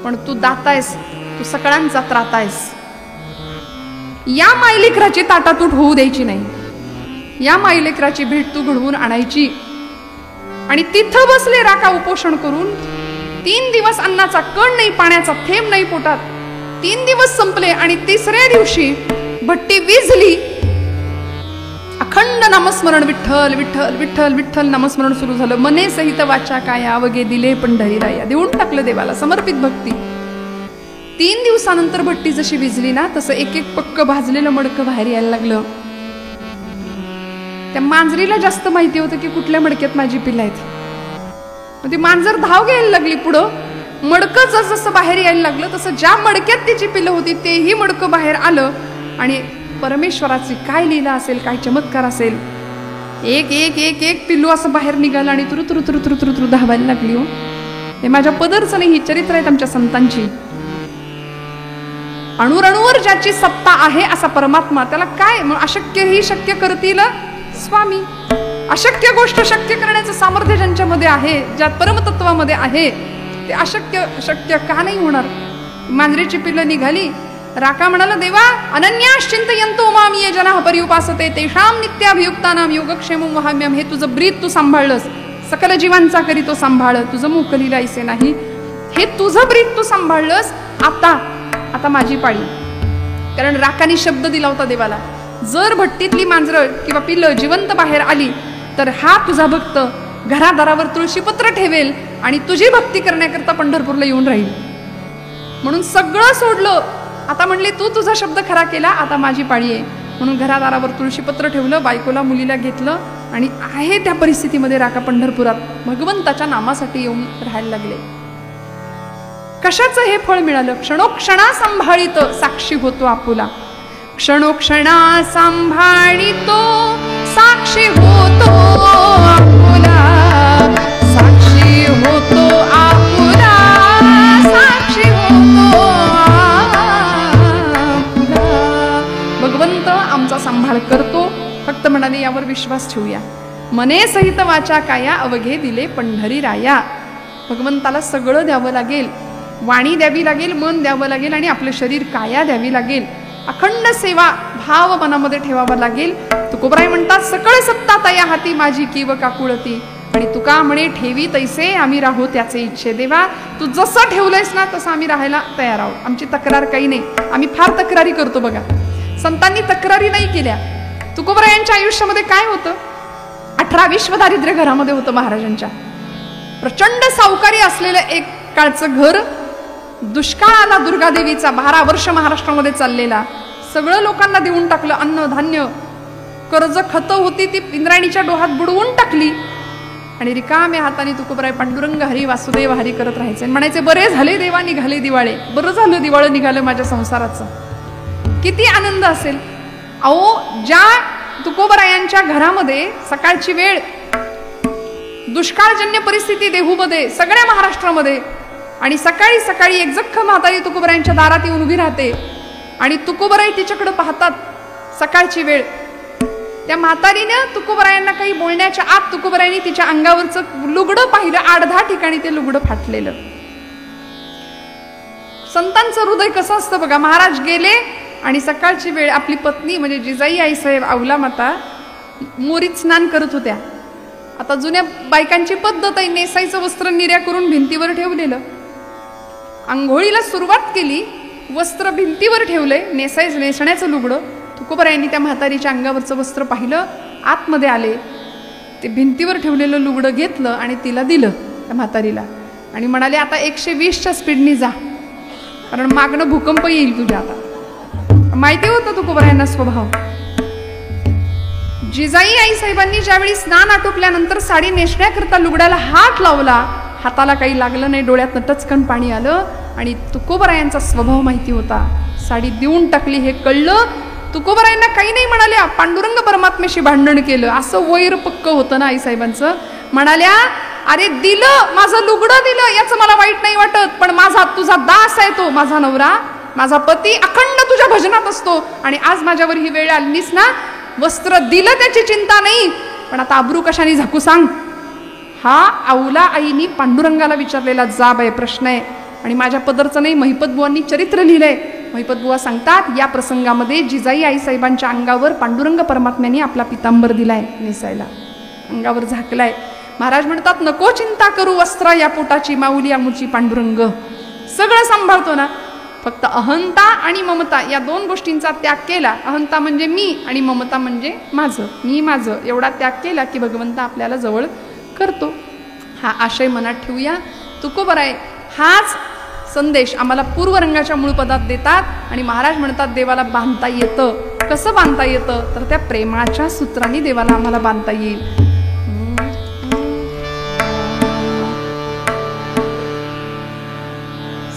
पण तू दातायस, तू सगळ्यांचा त्रातायस. या मायलेकराची ताटातूट होऊ द्यायची नाही. या मायलेकराची भेट तू घडवून आणायची. आणि तिथं बसले राका उपोषण करून. 3 दिवस अन्नाचा कण नाही, पाण्याचा थेंब नाही पोटात. 3 दिवस संपले आणि 3ऱ्या दिवशी भट्टी विझली. अखंड नामस्मरण, विठ्ठल विठ्ठल विठ्ठल विठ्ठल नामस्मरण सुरू झालं. मने सहित वाचा काया अवघे दिले पंढरीराया. देऊन टाकलं देवाला समर्पित भक्ती. 3 दिवसानंतर भट्टी जशी विझली ना, तसं एक एक पक्क भाजलेलं मडकं बाहेर यायला लागलं. त्या मांजरीला जास्त माहिती होतं की कुठल्या मडक्यात माझी पिल्लं आहेत. ती मांजर धाव घ्यायला लागली पुढं. मडकं जसं बाहेर यायला लागलं तसं ज्या मडक्यात तिची पिल्लं होती तेही मडकं बाहेर आलं. आणि परमेश्वराची काय लीला असेल, काय चमत्कार असेल. एक एक एक एक पिल्लू असं बाहेर निघालं आणि तुरु तुरु तुरु तुरु तुरु तुरु धावायला लागली. हो, हे माझ्या पदरचं नाही, ही चरित्र आहेत आमच्या संतांची. अणुरणूवर ज्याची सत्ता आहे असा परमात्मा, त्याला काय अशक्य ही शक्य करतील स्वामी. अशक्य गोष्ट शक्य करण्याचं सामर्थ्य ज्यांच्यामध्ये आहे, ज्या परमतत्वामध्ये आहे, ते अशक्य शक्य का नाही होणार. मांजरीची पिल्लं निघाली. राका म्हणाला, देवा अनन्याश्चिंतयन्तो माम ये जनाः पर्युपासते तेषां नित्याभियुक्तानां योगक्षेमं वहाम्यहं. हे तुझं ब्रीद तू सांभाळलंस, सकल जीवांचा करी तो सांभाळ, तुझं मोकलीला ऐसे नाही. हे तुझं ब्रीद तू सांभाळलंस. आता माझी पाळी. कारण राकाने शब्द दिला होता देवाला, जर भट्टीतली मांजरं किंवा पिल्लं जिवंत बाहेर आली तर हा तुझा भक्त घरादारावर तुळशीपत्र ठेवेल आणि तुझी भक्ती करण्याकरता पंढरपूरला येऊन राहील. म्हणून सगळं सोडलं. आता म्हणले, तू तुझा शब्द खरा केला, आता माझी पाळी आहे. म्हणून घरादारावर तुळशीपत्र ठेवलं, बायकोला मुलीला घेतलं आणि आहे त्या परिस्थितीमध्ये राका पंढरपुरात भगवंताच्या नामासाठी येऊन राहायला लागले. कशाचं हे फळ मिळालं. क्षणोक्षणा सांभाळित साक्षी होतो आपुला. क्षणोक्षणा सांभाळितो साक्षी होतो आपुला. साक्षी होतो आपुला, साक्षी होतो आपुला. भगवंत आमचा सांभाळ करतो. फक्त म्हणाले यावर विश्वास ठेवूया. मने सहित वाचा काया अवघे दिले पंढरीराया. भगवंताला सगळं द्यावं लागेल. वाणी द्यावी लागेल, मन द्यावं लागेल आणि आपलं शरीर काया द्यावी लागेल. अखंड सेवा भाव मनामध्ये ठेवावा लागेल. तुकोबराय म्हणतात, सकळ सत्ता तया हाती माझी किव काकुळती. आणि तुका म्हणे, ठेवी तैसे आम्ही राहू त्याचे इच्छे. देवा तू जसं ठेवलंयस ना तसं आम्ही राहायला तयार आहोत. आमची तक्रार काही नाही. आम्ही फार तक्रारी करतो बघा. संतांनी तक्रारी नाही केल्या. तुकोबरायांच्या आयुष्यामध्ये काय होतं, 18 विश्वदारिद्र्य घरामध्ये होतं महाराजांच्या. प्रचंड सावकारी असलेलं एक काळचं घर. दुष्काळ आला दुर्गादेवीचा, 12 वर्ष महाराष्ट्रामध्ये चाललेला. सगळं लोकांना देऊन टाकलं, अन्न धान्य, कर्ज खतं होती ती इंद्रायणीच्या डोहात बुडवून टाकली आणि रिकाम्या हाताने तुकोबराय पांडुरंग हरी वासुदेव हरी करत राहायचे. म्हणायचे बरे झाले देवा निघाले दिवाळे, बरं झालं दिवाळं निघालं माझ्या संसाराचं. किती आनंद असेल. अहो ज्या तुकोबरायांच्या घरामध्ये सकाळची वेळ, दुष्काळजन्य परिस्थिती देहूमध्ये, सगळ्या महाराष्ट्रामध्ये, आणि सकाळी सकाळी एक जख्ख म्हातारी तुकोबरायांच्या दारात येऊन उभी राहते आणि तुकोबराई तिच्याकडे पाहतात. सकाळची वेळ, त्या म्हातारीनं तुकोबरायांना काही बोलण्याच्या आत तुकोबरायांनी तिच्या अंगावरचं लुगडं पाहिलं. 8-10 ठिकाणी ते लुगडं फाटलेलं. संतांचं हृदय कसं असतं बघा. महाराज गेले आणि सकाळची वेळ आपली पत्नी म्हणजे जिजाई आईसाहेब अवला माता मोरीत स्नान करत होत्या. आता जुन्या बायकांची पद्धत आहे, नेसायचं वस्त्र निर्या करून भिंतीवर ठेवलेलं. आंघोळीला सुरुवात केली, वस्त्र भिंतीवर ठेवलंय, नेसण्याचं लुगडं. तुकोबरायांनी त्या म्हातारीच्या अंगावरचं वस्त्र पाहिलं, आतमध्ये आले, ते भिंतीवर ठेवलेलं लुगडं घेतलं आणि तिला दिलं त्या म्हातारीला आणि म्हणाले आता 120च्या स्पीडनी जा, कारण मागणं भूकंप येईल तुझ्या. आता माहिती होतं तुकोबरायांना स्वभाव. जिजाई आई साहेबांनी ज्यावेळी स्नान आटोपल्यानंतर साडी नेसण्याकरता लुगड्याला हात लावला, हाताला काही लागलं नाही, डोळ्यातनं टचकन पाणी आलं आणि तुकोबरायांचा स्वभाव माहिती होता. साडी देऊन टाकली हे कळलं. तुकोबरायांना काही नाही म्हणाल्या, पांडुरंग परमात्म्याशी भांडण केलं असं वैर पक्क होतं ना आईसाहेबांचं. म्हणाल्या अरे दिलं, माझं लुगडं दिलं, याचं मला वाईट नाही वाटत, पण माझा तुझा दास आहे तो, माझा नवरा, माझा पती अखंड तुझ्या भजनात असतो आणि आज माझ्यावर ही वेळ आलीस ना, वस्त्र दिलं त्याची चिंता नाही, पण आता अब्रू कशाने झाकू सांग. हा अवला आईनी पांडुरंगाला विचारलेला जाब आहे, प्रश्न आहे. आणि माझ्या पदरचं नाही, महिपत बुवांनी चरित्र लिहिलंय. महिपत बुवा सांगतात या प्रसंगामध्ये जिजाई आईसाहेबांच्या अंगावर पांडुरंग परमात्म्याने आपला पितांबर दिलाय नेसायला, अंगावर झाकलाय. महाराज म्हणतात नको चिंता करू वस्त्र या पोटाची, माऊली आमुची पांडुरंग सगळं सांभाळतो ना. फक्त अहंता आणि ममता या 2 गोष्टींचा त्याग केला. अहंता म्हणजे मी आणि ममता म्हणजे माझं, मी माझं, एवढा त्याग केला की भगवंत आपल्याला जवळ करतो. हा आशय मनात ठेवूया. तुकोबराय हाच संदेश आम्हाला पूर्वरंगाच्या मूळपदात देतात आणि महाराज म्हणतात देवाला बांधता येतं. कसं बांधता येतं तर त्या प्रेमाच्या सूत्रांनी देवाला आम्हाला बांधता येईल.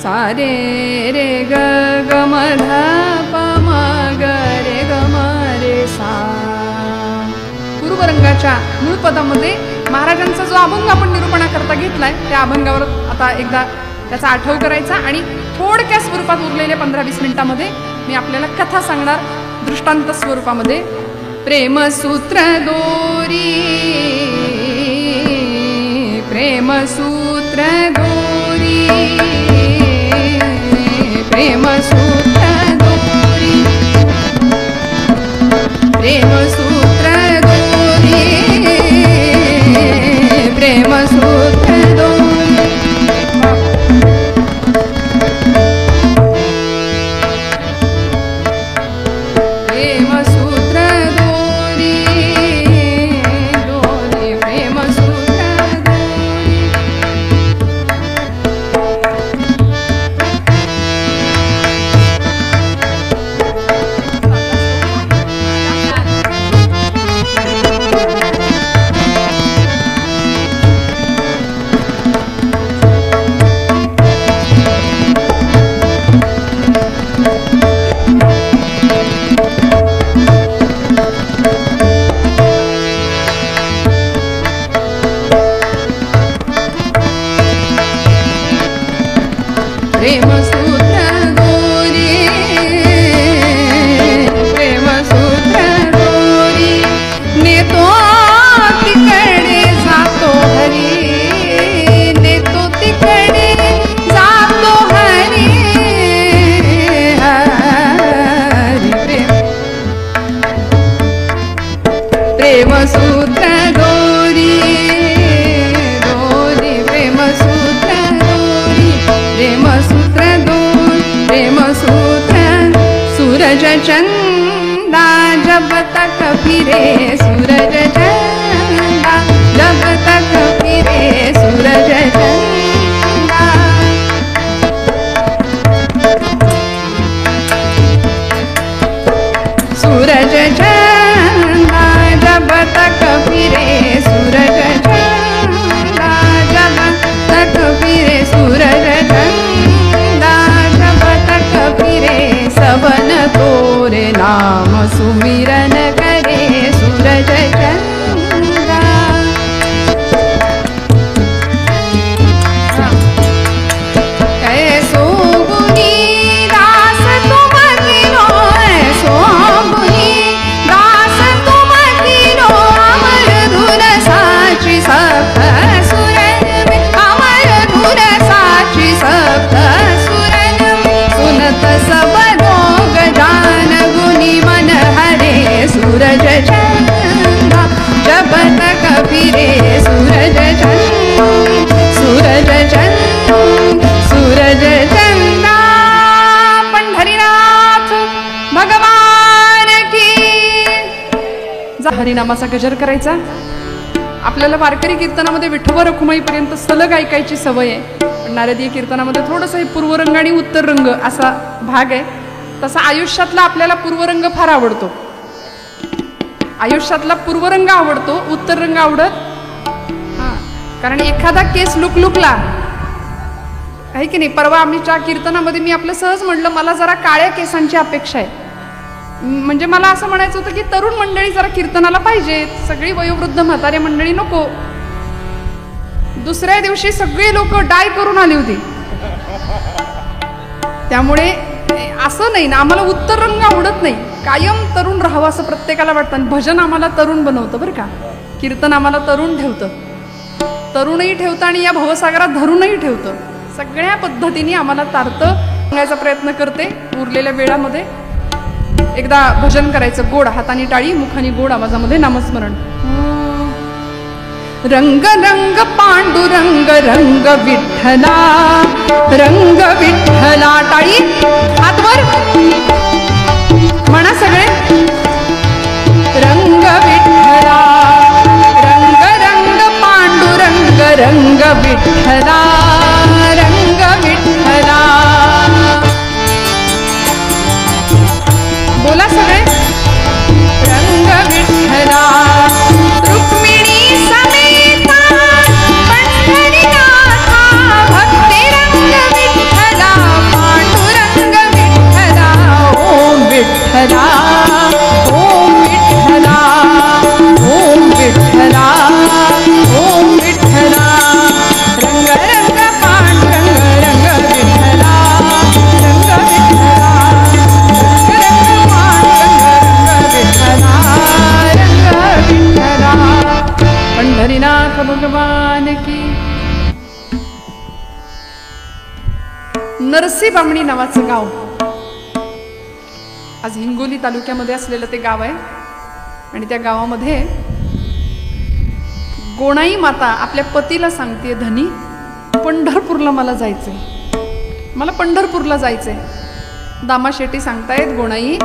सारे रे ग ग म ध प म ग रे ग म रे सा. पूर्वरंगाच्या मूळपदामध्ये महाराजांचा जो अभंग आपण निरूपणाकरता घेतलाय त्या अभंगावर आता एकदा त्याचा आठव करायचा आणि थोडक्या स्वरूपात उरलेल्या 15-20 मिनिटांमध्ये मी आपल्याला कथा सांगणार दृष्टांत स्वरूपामध्ये. प्रेमसूत्र दोरी, प्रेमसूत्र दोरी, प्रेमसूत्र दोरी, प्रेमसूत्र दोरी, प्रेमसूत्र दोरी. नामाचा गजर करायचा. आपल्याला वारकरी कीर्तनामध्ये विठोबा रखुमाईपर्यंत सलग ऐकायची सवय आहे, पण नारदीय कीर्तनामध्ये थोडंसं हे पूर्वरंग आणि उत्तर रंग असा भाग आहे. तसा आयुष्यातला आपल्याला पूर्वरंग फार आवडतो. आयुष्यातला पूर्वरंग आवडतो, उत्तर रंग आवडत हां. कारण एखादा केस लुकलुकला आहे की नाही. परवा आम्हीच्या कीर्तनामध्ये मी आपलं सहज म्हटलं मला जरा काळ्या केसांची अपेक्षा आहे. म्हणजे मला असं म्हणायचं होतं की तरुण मंडळी जरा कीर्तनाला पाहिजेत, सगळी वयोवृद्ध म्हातारे मंडळी नको. दुसऱ्या दिवशी सगळे लोक डाय करून आली होती. त्यामुळे असं नाही ना, आम्हाला उत्तर रंग आवडत नाही. कायम तरुण राहावं असं प्रत्येकाला वाटतं. आणि भजन आम्हाला तरुण बनवतं बरं का, कीर्तन आम्हाला तरुण ठेवतं, तरुणही ठेवतं आणि या भवसागरात धरूनही ठेवतं. सगळ्या पद्धतीने आम्हाला तारतं सांगायचा प्रयत्न करते. उरलेल्या वेळामध्ये एकदा भजन करायचं, गोड हाताने टाळी, मुखाने गोड आवाजामध्ये नामस्मरण. रंग रंग पांडुरंग रंग विठ्ठला, रंग विठ्ठला. टाळी हातवर म्हणा सगळे. रंग विठ्ठला, रंग रंग पांडुरंग रंग विठ्ठला, रंग विठ्ठला. बोला सगळे. रंग विठ्ठला, रुक्मिणी समेता पंढरीनाथा, भक्ती रंग विठ्ठला, पांडुरंग विठ्ठला. ओम विठ्ठला, ओम विठ्ठला, ओम विठ्ठला, ओम विठ्ठला. रंग रंग पांडुरंग रंग विठ्ठला, रंग विठ्ठला. पंढरीनाथ भगवान की. नरसी बामणी नावाचं गाव आज हिंगोली तालुक्यामध्ये असलेलं ते गाव आहे. आणि त्या गावामध्ये गोणाई माता आपल्या पतीला सांगते, धनी पंढरपूरला मला जायचंय, मला पंढरपूरला जायचंय. दामा शेट्टी सांगतायत, गोणाई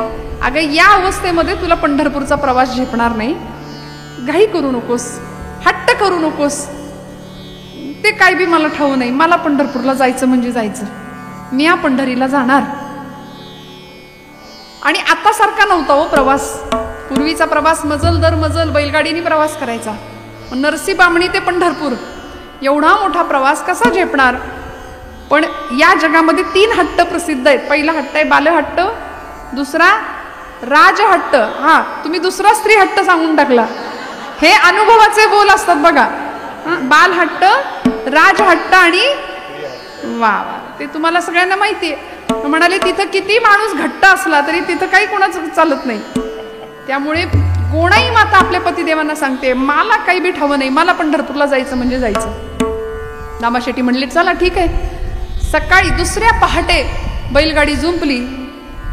अगं या अवस्थेमध्ये तुला पंढरपूरचा प्रवास झेपणार नाही, घाई करू नकोस, हट्ट करू नकोस, ते काय बी मला ठाऊ नाही, मला पंढरपूरला जायचं म्हणजे जायचं, मी या पंढरीला जाणार. आणि आता सारखा नव्हता हो प्रवास. पूर्वीचा प्रवास मजल दर मजल बैलगाडीने प्रवास करायचा. नरसी बामणी ते पंढरपूर एवढा मोठा प्रवास कसा झेपणार. पण या जगामध्ये 3 हट्ट प्रसिद्ध आहेत. पहिला हट्ट आहे बालहट्ट, दुसरा राजहट्ट. हा, तुम्ही दुसरा स्त्री हट्ट सांगून टाकला. हे अनुभवाचे बोल असतात बघा. बालहट्ट, राजहट्ट आणि वा वा, ते तुम्हाला सगळ्यांना माहिती आहे. म्हणाले तिथं किती माणूस घट्ट असला तरी तिथं काही कोणाचं चालत नाही. त्यामुळे गोणाई माता आपल्या पतिदेवांना सांगते, मला काही बी ठावं नाही, मला पंढरपूरला जायचं म्हणजे जायचं. दामा शेट्टी म्हणले चला ठीक आहे. सकाळी दुसऱ्या पहाटे बैलगाडी जुंपली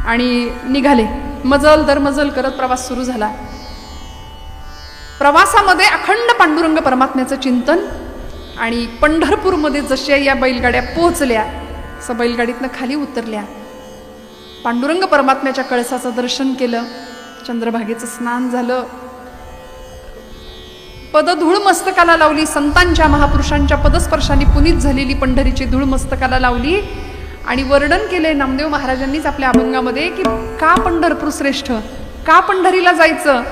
आणि निघाले. मजल दर मजल करत प्रवास सुरू झाला. प्रवासामध्ये अखंड पांडुरंग परमात्म्याचं चिंतन. आणि पंढरपूरमध्ये जशा या बैलगाड्या पोहोचल्या असं बैलगाडीतनं खाली उतरल्या. पांडुरंग परमात्म्याच्या कळसाचं दर्शन केलं, चंद्रभागेचं स्नान झालं, पदधूळ मस्तकाला लावली. संतांच्या महापुरुषांच्या पदस्पर्शाने पुनीत झालेली पंढरीची धूळ मस्तकाला लावली. आणि वर्णन केले नामदेव महाराजांनीच आपल्या अभंगामध्ये की का पंढरपूर श्रेष्ठ, का पंढरीला जायचं.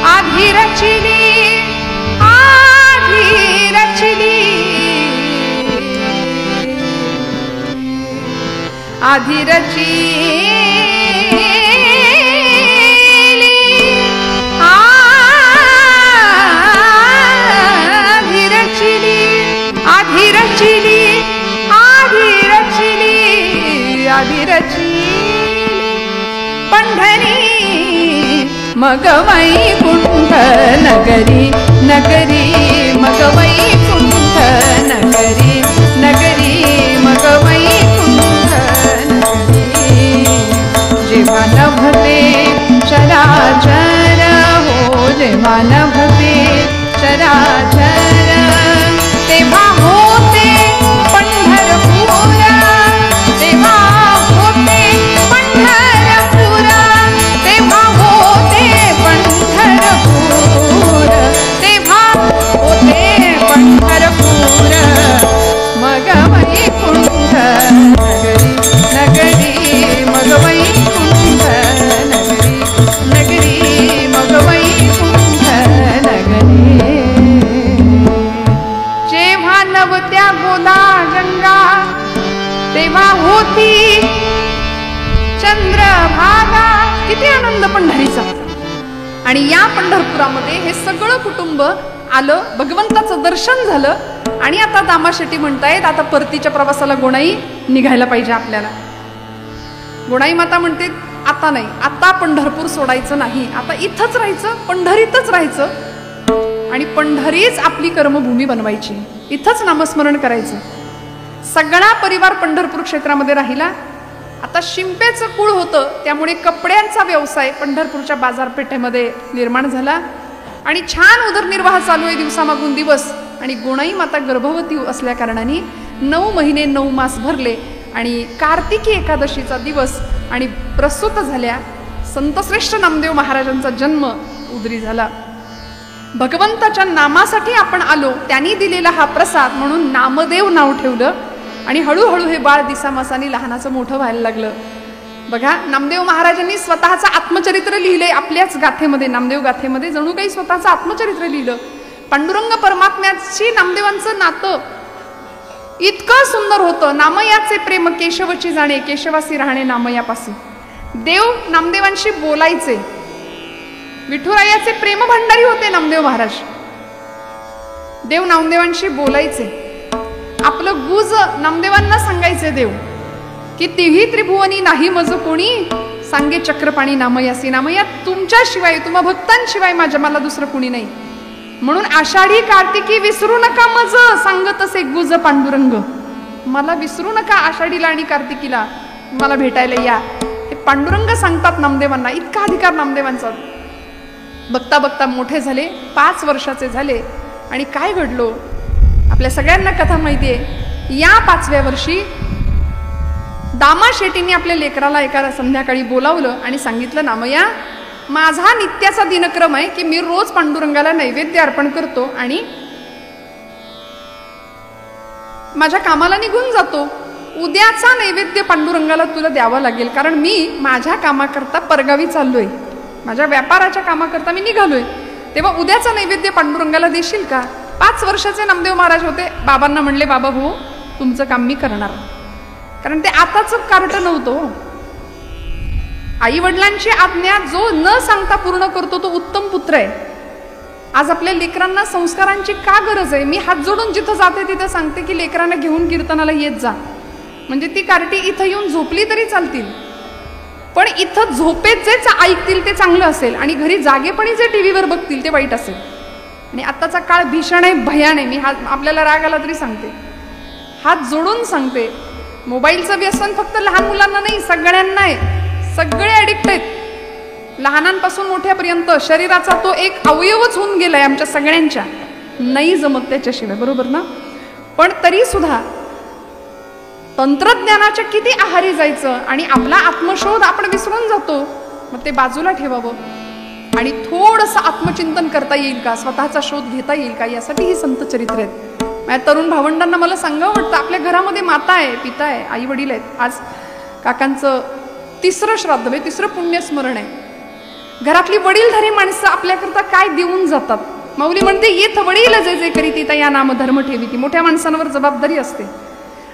आधी रचिली, आधी रचिली, आधी रचिली, आधी रचिली, आधी रचिली, आधी रचिली, आधी रचिली पंढरी मग वैकुंठ नगरी, नगरी मग वैकुंठ नगरी, नगरी मग वैकुंठ नगरी. जेव्हा नभते चराचर हो, जेव्हा नभते चराचर तेव्हा होते पंढर आणि या पंढरपुरामध्ये हे सगळं कुटुंब आलं, भगवंताचं दर्शन झालं आणि आता दामा शेट्टी म्हणतायत आता परतीच्या प्रवासाला गोणाई निघायला पाहिजे आपल्याला. गोणाई माता म्हणते आता नाही, आता पंढरपूर सोडायचं नाही, आता इथंच राहायचं, पंढरीतच राहायचं आणि पंढरीच आपली कर्मभूमी बनवायची, इथंच नामस्मरण करायचं. सगळा परिवार पंढरपूर क्षेत्रामध्ये राहिला. आता शिंपेचं कुळ होतं त्यामुळे कपड्यांचा व्यवसाय पंढरपूरच्या बाजारपेठेमध्ये निर्माण झाला आणि छान उदरनिर्वाह चालू आहे दिवसामागून दिवस. आणि गोणाई माता गर्भवती असल्या कारणाने 9 महिने 9 मास भरले आणि कार्तिकी एकादशीचा दिवस आणि प्रसूत झाल्या. संतश्रेष्ठ नामदेव महाराजांचा जन्म उदरी झाला. भगवंताच्या नामासाठी आपण आलो, त्यांनी दिलेला हा प्रसाद म्हणून नामदेव नाव ठेवलं आणि हळूहळू हे बाळ दिसामासानी लहानाचं मोठं व्हायला लागलं. बघा, नामदेव महाराजांनी स्वतःचं आत्मचरित्र लिहिलंय आपल्याच गाथेमध्ये, नामदेव गाथेमध्ये जणू काही स्वतःचं आत्मचरित्र लिहिलं. पांडुरंग परमात्म्याशी नामदेवांचं नातं इतकं सुंदर होतं. नामयाचे प्रेम केशवची जाणे, केशवासी राहणे नामयापासी. देव नामदेवांशी बोलायचे. विठुरायाचे प्रेम भंडारी होते नामदेव महाराज. देव नामदेवांशी बोलायचे. आपलं गुज नामदेवांना सांगायचे देव की तिही त्रिभुवनी नाही मज कोणी, सांगे चक्रपाणी नामयासी. नामया तुमच्याशिवाय, तुम्हा भक्तांशिवाय माझ्या मला दुसरं कोणी नाही. म्हणून आषाढी कार्तिकी विसरू नका मज, सांगत असे गुज पांडुरंग. मला विसरू नका आषाढीला आणि कार्तिकीला, मला भेटायला या. हे पांडुरंग सांगतात नामदेवांना. इतका अधिकार नामदेवांचा. बघता बघता मोठे झाले, 5 वर्षाचे झाले आणि काय घडलो आपल्या सगळ्यांना कथा माहिती आहे. या 5व्या वर्षी दामा शेट्टींनी आपल्या लेकराला एका संध्याकाळी बोलावलं आणि सांगितलं, नामया माझा नित्याचा दिनक्रम आहे की मी रोज पांडुरंगाला नैवेद्य अर्पण करतो आणि माझ्या कामाला निघून जातो. उद्याचा नैवेद्य पांडुरंगाला तुला द्यावा लागेल, कारण मी माझ्या कामाकरता परगावी चाललोय, माझ्या व्यापाराच्या कामाकरता मी निघालोय. तेव्हा उद्याचा नैवेद्य पांडुरंगाला देशील का? 5 वर्षाचे नामदेव महाराज होते. बाबांना म्हणले, बाबा हो तुमचं काम मी करणार. कारण ते आताच कार्ट नव्हतं. आई वडिलांची आज्ञा जो न सांगता पूर्ण करतो तो उत्तम पुत्र आहे. आज आपल्या लेकरांना संस्कारांची का गरज आहे? मी हात जोडून जिथं जाते तिथं सांगते की लेकरांना घेऊन कीर्तनाला येत जा. म्हणजे ती कार्टी इथं येऊन झोपली तरी चालतील, पण इथं झोपेत जे ऐकतील ते चांगलं असेल आणि घरी जागेपणी जे टीव्हीवर बघतील ते वाईट असेल. आणि आत्ताचा काळ भीषण आहे, भयान आहे. मी आपल्याला राग आला तरी सांगते, हात जोडून सांगते. मोबाईलचं व्यसन फक्त लहान मुलांना नाही, सगळ्यांना आहे. सगळे ॲडिक्ट आहेत, लहानांपासून मोठ्यापर्यंत. शरीराचा तो एक अवयवच होऊन गेलाय आमच्या सगळ्यांच्या. नाही जमत त्याच्याशिवाय, बरोबर ना? पण तरी सुद्धा तंत्रज्ञानाच्या किती आहारी जायचं आणि आपला आत्मशोध आपण विसरून जातो. मग ते बाजूला ठेवावं आणि थोडंसं आत्मचिंतन करता येईल का, स्वतःचा शोध घेता येईल का, यासाठी ही संत चरित्र आहेत. माझ्या तरुण भावंडांना मला सांगावं वाटतं, आपल्या घरामध्ये माता आहे, पिता आहे, आई वडील आहेत. आज काकांचं 3रं श्राद्ध, 3रं पुण्यस्मरण आहे. घरातली वडीलधारी माणसं आपल्याकरता काय देऊन जातात. माऊली म्हणते, येथ वडील जे जे करीती त्या नाम धर्म ठेवीती. मोठ्या माणसांवर जबाबदारी असते.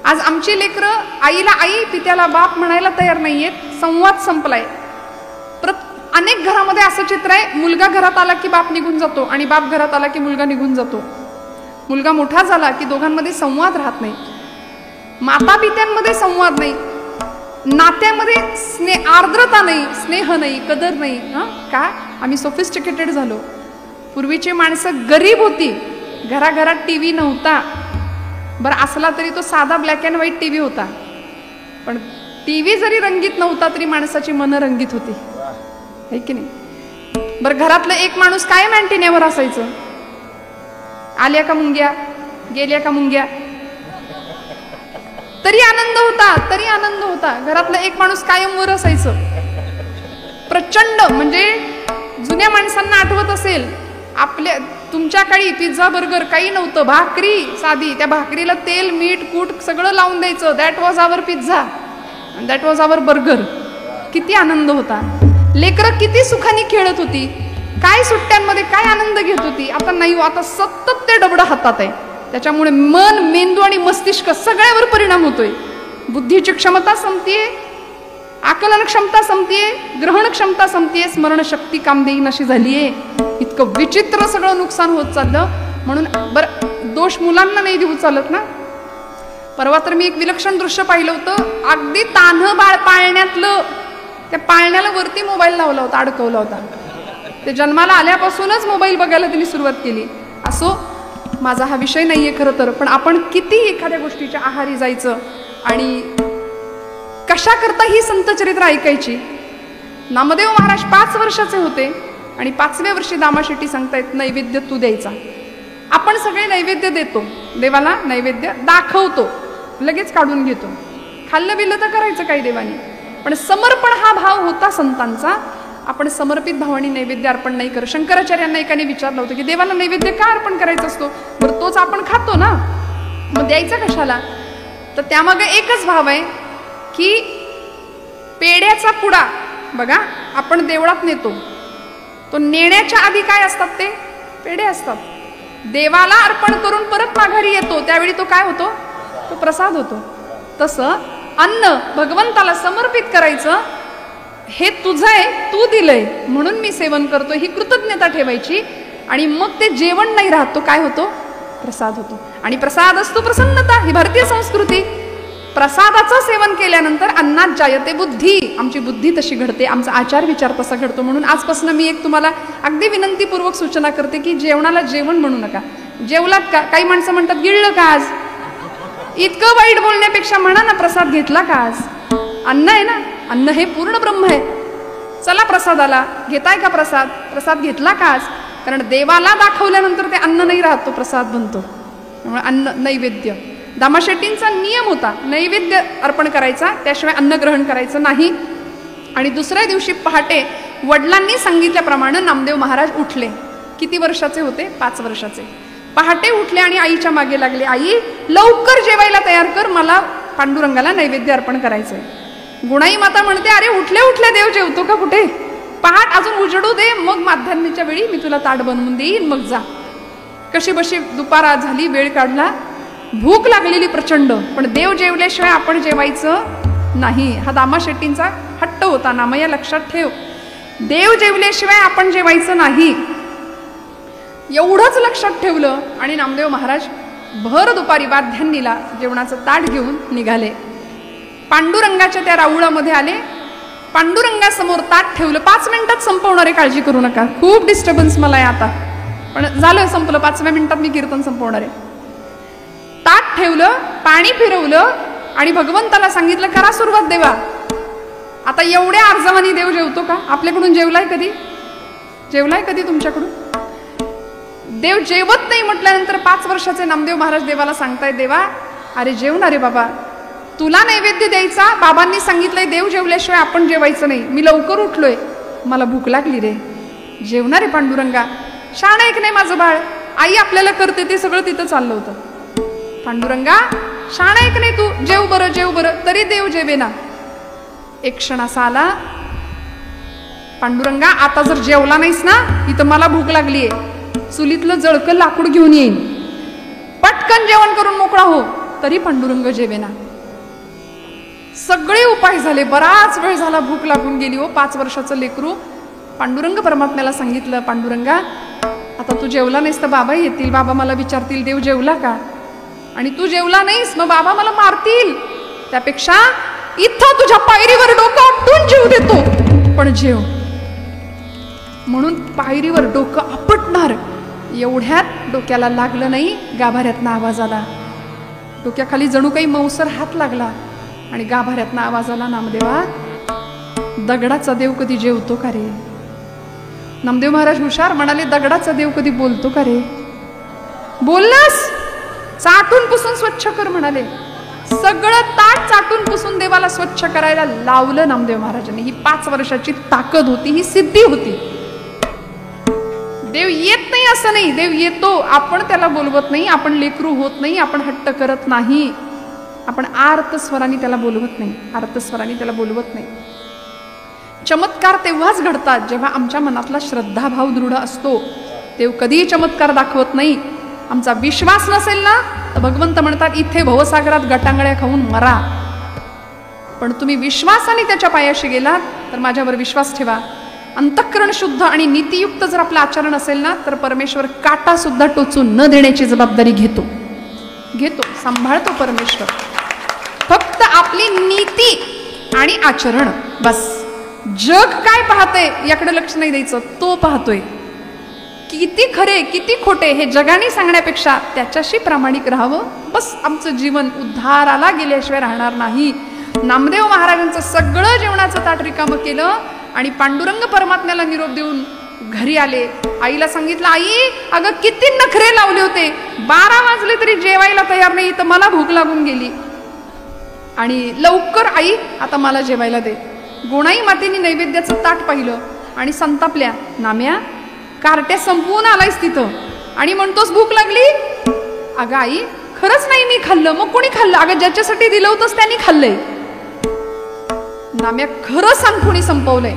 आज आमची लेकरं आईला आई, पित्याला बाप म्हणायला तयार नाहीयेत. संवाद संपलाय. अनेक घरामध्ये असं चित्र आहे, मुलगा घरात आला की बाप निघून जातो आणि बाप घरात आला की मुलगा निघून जातो. मुलगा मोठा झाला की दोघांमध्ये संवाद राहत नाही. माता पित्यांमध्ये संवाद नाही, नात्यामध्ये आर्द्रता नाही, स्नेह नाही, कदर नाही. का? आम्ही सोफिस्टिकेटेड झालो. पूर्वीची माणसं गरीब होती, घराघरात टीव्ही नव्हता. बरं असला तरी तो साधा ब्लॅक अँड व्हाईट टीव्ही होता, पण टीव्ही जरी रंगीत नव्हता तरी माणसाची मन रंगीत होती, है की नाही? बरं घरातलं एक माणूस कायम अँटिन्यावर असायचं. आल्या का मुंग्या, गेल्या का मुंग्या, तरी आनंद होता, तरी आनंद होता. घरातला एक माणूस कायम वर असायचं. प्रचंड, म्हणजे जुन्या माणसांना आठवत असेल, आपल्या तुमच्या काळी पिझ्झा बर्गर काही नव्हतं, भाकरी साधी, त्या भाकरीला तेल मीठ कूट सगळं लावून द्यायचं. That was our pizza, that was our burger. किती आनंद होता. लेकरं किती सुखाने खेळत होती, काय सुट्ट्यांमध्ये काय आनंद घेत होती. आता नाही, आता सतत ते डबडं हातात आहे. त्याच्यामुळे मन, मेंदू आणि मस्तिष्क सगळ्यावर परिणाम होतोय. बुद्धीची क्षमता संपतीये, आकलन क्षमता संपतीये, ग्रहण क्षमता संपतीये, स्मरणशक्ती कामदेईन अशी झालीये. इतकं विचित्र सगळं नुकसान होत चाललं. म्हणून बरं, दोष मुलांना नाही देऊ चालत ना. परवा तर मी एक विलक्षण दृश्य पाहिलं होतं. अगदी तान्ह बाळ पाळण्यातलं, त्या पाळण्याला वरती मोबाईल लावला होता, अडकवला होता. ते जन्माला आल्यापासूनच मोबाईल बघायला त्यांनी सुरुवात केली. असो, माझा हा विषय नाहीये खरं तर, पण आपण किती एखाद्या गोष्टीच्या आहारी जायचं आणि कशा करता ही संत चरित्र ऐकायची. नामदेव महाराज 5 वर्षाचे होते आणि 5व्या वर्षी दामाशेट्टी सांगतायत नैवेद्य तू द्यायचा. आपण सगळे नैवेद्य देतो, देवाला नैवेद्य दाखवतो, लगेच काढून घेतो. खाल्लं बिल्लं तर करायचं काही देवानी, पण समर्पण हा भाव होता संतांचा. आपण समर्पित भावाने नैवेद्य अर्पण नाही करत. शंकराचार्यांना एकाने विचारलं होतं की देवाला नैवेद्य का अर्पण करायचा असतो, बरं तोच आपण खातो ना, मग द्यायचा कशाला. तर त्यामागे एकच भाव आहे की पेढ्याचा पुडा बघा आपण देवळात नेतो, तो नेण्याच्या आधी काय असतात, ते पेढे असतात. देवाला अर्पण करून परत माघारी येतो त्यावेळी तो काय होतो, तो प्रसाद होतो. तसं अन्न भगवंताला समर्पित करायचं, हे तुझं आहे, तू दिलंय म्हणून मी सेवन करतो, ही कृतज्ञता ठेवायची. आणि मग ते जेवण नाही राहत, तो काय होतो, प्रसाद होतो. आणि प्रसाद असतो प्रसन्नता. ही भारतीय संस्कृती. प्रसादाचं सेवन केल्यानंतर अन्नात जायते बुद्धी, आमची बुद्धी तशी घडते, आमचा आचार विचार तसा घडतो. म्हणून आजपासून मी एक तुम्हाला अगदी विनंतीपूर्वक सूचना करते की जेवणाला जेवण म्हणू नका. जेवलात का, काही माणसं म्हणतात गिळलं का आज, इतकं वाईट बोलण्यापेक्षा म्हणा ना प्रसाद घेतला का आज. अन्न आहे ना, अन्न हे पूर्ण ब्रह्म आहे. चला प्रसादाला, घेताय का प्रसाद, प्रसाद घेतला का आज. कारण देवाला दाखवल्यानंतर ते अन्न नाही राहत, तो प्रसाद बनतो. त्यामुळे अन्न नैवेद्य, दामाशेट्टींचा नियम होता नैवेद्य अर्पण करायचा, त्याशिवाय अन्न ग्रहण करायचं नाही. आणि दुसऱ्या दिवशी पहाटे वडिलांनी सांगितल्याप्रमाणे नामदेव महाराज उठले. किती वर्षाचे होते, 5 वर्षाचे. पहाटे उठले आणि आईच्या मागे लागले, आई लवकर जेवायला तयार कर, मला पांडुरंगाला नैवेद्य अर्पण करायचंय. गुणाई माता म्हणते, अरे उठल्या उठल्या देव जेवतो का कुठे, पहाट अजून उजडू दे, मग माध्यान्नीच्या वेळी मी तुला ताट बनवून देईन, मग जा. कशी बशी दुपार झाली, वेळ काढला, भूक लागलेली प्रचंड, पण देव जेवल्याशिवाय आपण जेवायचं नाही. हा दामाशेट्टींचा हट्ट होता. नामया लक्षात ठेव, देव जेवल्याशिवाय आपण जेवायचं नाही. एवढंच लक्षात ठेवलं आणि नामदेव महाराज भर दुपारी वाध्यान्नीला जेवणाचं ताट घेऊन निघाले. पांडुरंगाच्या त्या राऊळामध्ये आले. पांडुरंगासमोर ताट ठेवलं. 5 मिनिटात संपवणारे, काळजी करू नका, खूप डिस्टर्बन्स मला आहे आता, पण झालं संपलं, 5व्या मिनिटात मी कीर्तन संपवणार आहे. ताट ठेवलं, पाणी फिरवलं आणि भगवंताला सांगितलं करा सुरुवात देवा. आता एवढ्या अर्जवानी देव जेवतो का, आपल्याकडून जेवलाय कधी, जेवलाय कधी तुमच्याकडून. देव जेवत नाही म्हटल्यानंतर 5 वर्षाचे नामदेव महाराज देवाला सांगताय, देवा अरे जेवणार रे बाबा, तुला नैवेद्य द्यायचा, बाबांनी सांगितलंय देव जेवल्याशिवाय आपण जेवायचं नाही, मी लवकर उठलोय, मला भूक लागली रे, जेवणार रे पांडुरंगा. शाण ऐक नाही माझं बाळ, आई आपल्याला करते ते सगळं तिथं चाललं होतं. पांडुरंगा शाण ऐक नाही तू, जेव बरं जेव बरं, तरी देव जेवे ना. एक क्षण असा आला, पांडुरंगा आता जर जेवला नाहीस ना, इथं मला भूक लागलीये, चुलीतलं जळकं लाकूड घेऊन येईन, पटकन जेवण करून मोकळा हो. तरी पांडुरंग जेवेना. सगळे उपाय झाले, बराच वेळ झाला, भूक लागून गेली हो. 5 वर्षाचं लेकरू. पांडुरंग परमात्म्याला सांगितलं, पांडुरंगा आता तू जेवला नाहीस तर बाबा येतील, बाबा मला विचारतील देव जेवला का, आणि तू जेवला नाहीस मग बाबा मला मारतील, त्यापेक्षा इथं तुझ्या पायरीवर डोकं आपटून जीव देतो, पण जेव. म्हणून पायरीवर डोकं आपटणार. एवढ्यात डोक्याला लागलं नाही, गाभाऱ्यातनं आवाज आला. डोक्याखाली जणू काही मौसर हात लागला आणि गाभाऱ्यातनं आवाज आला, नामदेवा दगडाचा देव कधी जेवतो का रे. नामदेव महाराज हुशार, म्हणाले दगडाचा देव कधी बोलतो का रे. बोललास, चाटून पुसून स्वच्छ कर म्हणाले. सगळं ताट चाटून पुसून देवाला स्वच्छ करायला लावलं नामदेव महाराजांनी. ही 5 वर्षाची ताकद होती, ही सिद्धी होती. देव येत नाही असं नाही, देव येतो, आपण त्याला बोलवत नाही, आपण लेकरू होत नाही, आपण हट्ट करत नाही, आपण आर्त स्वरांनी त्याला बोलवत नाही, आर्त स्वरांनी त्याला बोलवत नाही. चमत्कार तेव्हाच घडतात जेव्हा आमच्या मनातला श्रद्धाभाव दृढ असतो. देव कधीही चमत्कार दाखवत नाही. आमचा विश्वास नसेल ना तर भगवंत म्हणतात इथे भवसागरात गटांगळ्या खाऊन मरा. पण तुम्ही विश्वासाने त्याच्या पायाशी गेलात तर माझ्यावर विश्वास ठेवा, अंतःकरण शुद्ध आणि नीतियुक्त जर आपलं आचरण असेल ना तर परमेश्वर काटा सुद्धा टोचून न देण्याची जबाबदारी घेतो, सांभाळतो परमेश्वर. फक्त आपली नीती आणि आचरण बस. जग काय पाहतंय याकडे लक्ष नाही द्यायचं, तो पाहतोय. किती खरे किती खोटे हे जगाने सांगण्यापेक्षा त्याच्याशी प्रामाणिक राहावं, बस. आमचं जीवन उद्धाराला गेल्याशिवाय राहणार नाही. नामदेव महाराजांचं सगळं जेवणाचं ताट रिकामं केलं आणि पांडुरंग परमात्म्याला निरोप देऊन घरी आले. आईला सांगितलं, आई अगं किती नखरे लावले होते, 12 वाजले तरी जेवायला तयार नाही, तर मला भूक लागून गेली आणि लवकर आई आता मला जेवायला दे. गोणाई मातेने नैवेद्याचं ताट पाहिलं आणि संतापल्या. नाम्या कार्ट्या संपवून आलायस तिथं आणि म्हणतोस भूक लागली. अगं आई खरंच नाही मी खाल्लं. मग कोणी खाल्लं? अगं ज्याच्यासाठी दिलं होतंस त्यांनी खाल्लंय. नाम्या खरं सांग कोणी संपवलंय?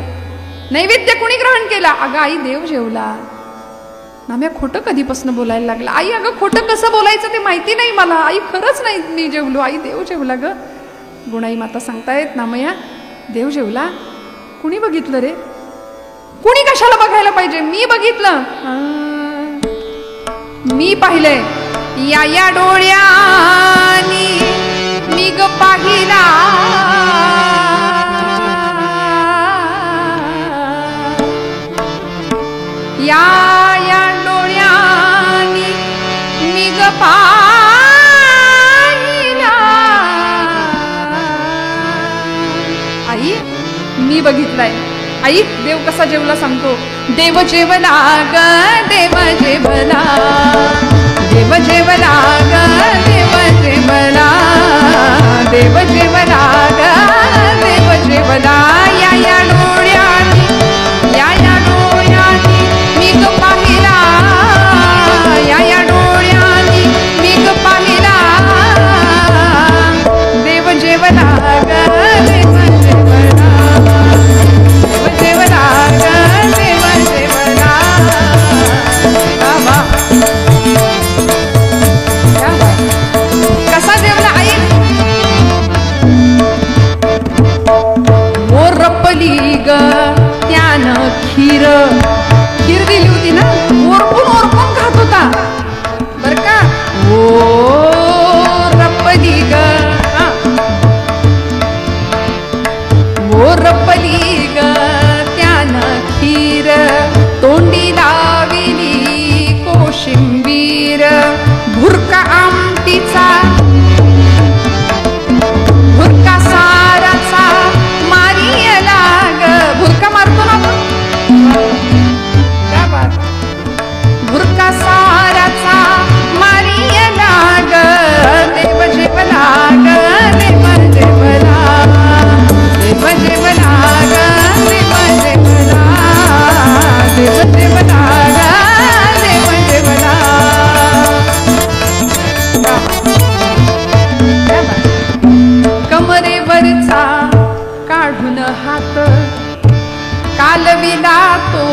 नैवेद्य कोणी ग्रहण केला? अगं आई देव जेवला. नाम्या खोटं कधीपासून बोलायला लागला. आई अगं खोटं कसं बोलायचं ते माहिती नाही मला. आई खरंच नाही मी जेवलो. आई देव जेवला ग. गुणाई माता सांगतायत, नामया देव जेवला. कुणी बघितलं रे? कुणी कशाला बघायला पाहिजे? मी बघितलं, मी पाहिलंय. या डोळ्यानी मी ग पाहिला, या डोळ्यानी मी ग पाहिला. आई मी बघितलंय. आई देव कसा जेवला सांगतो. देव जेवला ग, देव जेवला, देव जेवला ग, देव जेवला, देव जेवला ग, देव जेवला. या डोळ्यानी, या डोळ्यानी मी ग पाहिला, या डोळ्यानी मी ग पाहिला. देव जेवला ग, देव जेवला, देव जेवला ग, देव जेवला. बाबा कसा जेवला आई? ओरपली ग त्यानं खीर दिली होती ना, ओरपून खात होता बर का. ओरपली ग, ओरपली ग त्यानं खीर, तोंडी लाविली कोशिंबीर. भुरका आमटीचा, भुरका साराचा मारियला ग. भुरका मारतो ना आपण, क्या बात. भुरका साराचा मारियला ग. देव जेवला ग, देव जेवला, देव जेवला ग, देव जेवला, देव जेवला ग, देव जेवला. कमरेवरचा काढून हात, कालविला तो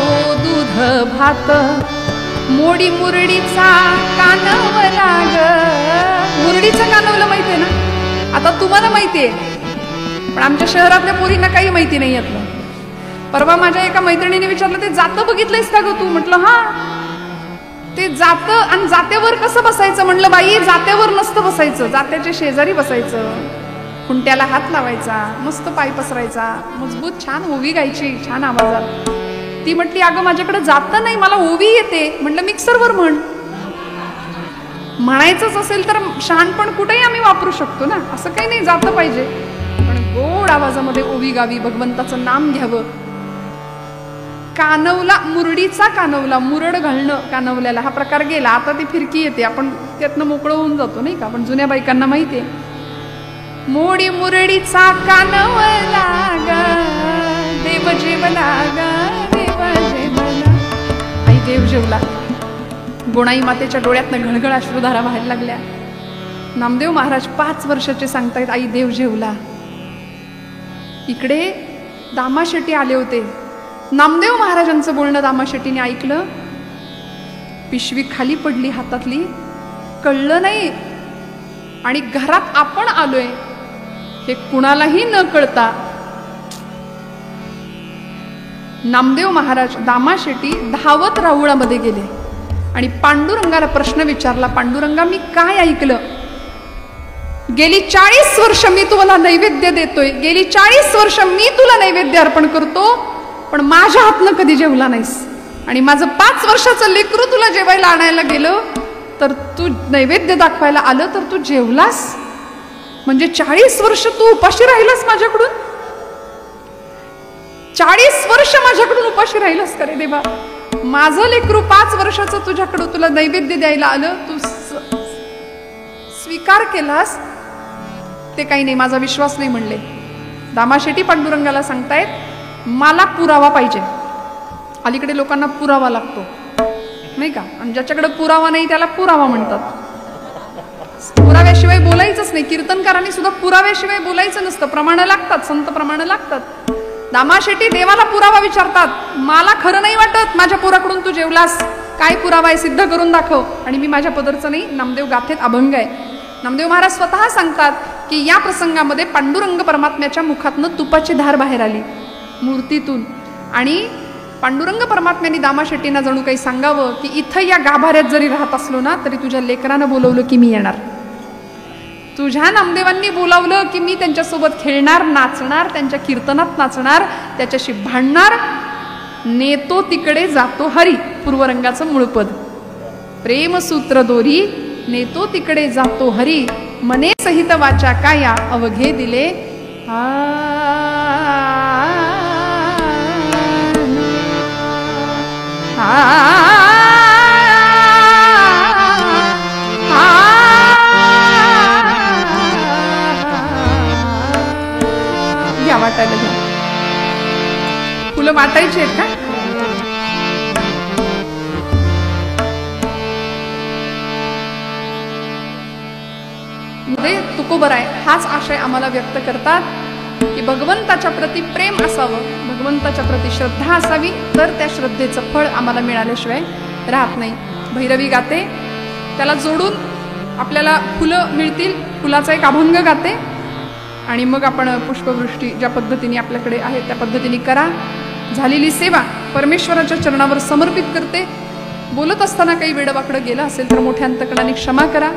दूध भात. मोडी मुरडीचा कानवला ग. मुरडीचं कानवलं माहितीये ना? आता तुम्हाला माहितीये, पण आमच्या शहरातल्या पोरींना काही माहिती नाही यातलं. परवा माझ्या एका मैत्रिणीने विचारलं, ते जातं बघितलंयस का ग तू? म्हटलं हा. ते जातं आणि जात्यावर कसं बसायचं? म्हणलं बाई जात्यावर नसतं बसायचं, जात्याच्या शेजारी बसायचं, खुंट्याला हात लावायचा, मस्त पाय पसरायचा, मजबूत छान ओवी गायची छान आवाजात. ती म्हटली अगं माझ्याकडे जातं नाही, मला ओवी येते. म्हटलं मिक्सरवर म्हण. म्हणायचंच असेल तर शहाणपण कुठेही आम्ही वापरू शकतो ना, असं काही नाही जातं पाहिजे, पण गोड आवाजामध्ये ओवी गावी, भगवंताचं नाम घ्यावं. कानवला, मुरडीचा कानवला, मुरड घालणं कानवल्याला, हा प्रकार गेला. आता ती फिरकी येते, आपण त्यातनं मोकळं होऊन जातो नाही का. पण जुन्या बायकांना माहितीये. मोडी मुरडीचा कानवला ग, देव जेवला ग, देव जेवला. आई देव जेवला. गोणाई मातेच्या डोळ्यातनं घळघळ अश्रुधारा व्हायला लागल्या. नामदेव महाराज 5 वर्षाचे सांगतायत आई देव जेवला. इकडे दामाशेट्टी आले होते. नामदेव महाराजांचं बोलणं दामाशेट्टीने ऐकलं. पिशवी खाली पडली हातातली, कळलं नाही. आणि घरात आपण आलोय हे कुणालाही न कळता नामदेव महाराज दामाशेटी धावत राहुळामध्ये गेले आणि पांडुरंगाला प्रश्न विचारला, पांडुरंगा मी काय ऐकलं? गेली 40 वर्ष मी तुला नैवेद्य देतोय, गेली 40 वर्ष मी तुला नैवेद्य अर्पण करतो, पण माझ्या हातनं कधी जेवला नाहीस. आणि माझं 5 वर्षाचं लेकरू तुला जेवायला आणायला गेलं तर तू नैवेद्य दाखवायला आलं तर तू जेवलास. म्हणजे 40 वर्ष तू उपाशी राहिलास माझ्याकडून, 40 वर्ष माझ्याकडून उपाशी राहिलास का रे देवा? माझं लेकरू 5 वर्षाचं तुझ्याकडं तुला नैवेद्य द्यायला आलं, तू स्वीकार केलास, ते काही नाही, माझा विश्वास नाही म्हणले. दामाशेटी पांडुरंगाला सांगतायत मला पुरावा पाहिजे. अलीकडे लोकांना पुरावा लागतो नाही का, आणि ज्याच्याकडे पुरावा नाही त्याला पुरावा म्हणतात. पुराव्याशिवाय बोलायचंच नाही. कीर्तनकारांनी सुद्धा पुराव्याशिवाय बोलायचं नसतं, प्रमाणं लागतात, संत प्रमाणं लागतात. दामाशेटी देवाला पुरावा विचारतात, मला खरं नाही वाटत माझ्या पोराकडून तू जेवलास, काय पुरावा आहे सिद्ध करून दाखव. आणि मी माझ्या पदरचं नाही, नामदेव गाथेत अभंग आहे. नामदेव महाराज स्वतः सांगतात की या प्रसंगामध्ये पांडुरंग परमात्म्याच्या मुखातनं तुपाची धार बाहेर आली मूर्तीतून, आणि पांडुरंग परमात्म्याने दामाशेटींना जणू काही सांगावं की इथं या गाभाऱ्यात जरी राहत असलो ना तरी तुझ्या लेकरानं बोलवलं की मी येणार, तुझ्या नामदेवांनी बोलावलं की मी त्यांच्यासोबत खेळणार, नाचणार, त्यांच्या कीर्तनात नाचणार, त्याच्याशी भांडणार. नेतो तिकडे जातो हरी, पूर्वरंगाचं मूळपद. प्रेमसूत्र दोरी नेतो तिकडे जातो हरी, मने सहित वाचा काया अवघे दिले घ्या वाटायला घ्या. फुलं वाटायची आहेत का? तुकोबर आहे हाच आशय आम्हाला व्यक्त करतात की भगवंताच्या प्रती प्रेम असावं, भगवंताच्या प्रती श्रद्धा असावी, तर त्या श्रद्धेचं फळ आम्हाला मिळाल्याशिवाय राहत नाही. भैरवी गाते, त्याला जोडून आपल्याला फुलं मिळतील, फुलाचा एक अभंग गाते आणि मग आपण पुष्पवृष्टी ज्या पद्धतीने आपल्याकडे आहे त्या पद्धतीने करा. झालेली सेवा परमेश्वराच्या चरणावर समर्पित करते. बोलत असताना काही वेडवाकडं गेलं असेल तर मोठ्या अंतकरणाने क्षमा करा.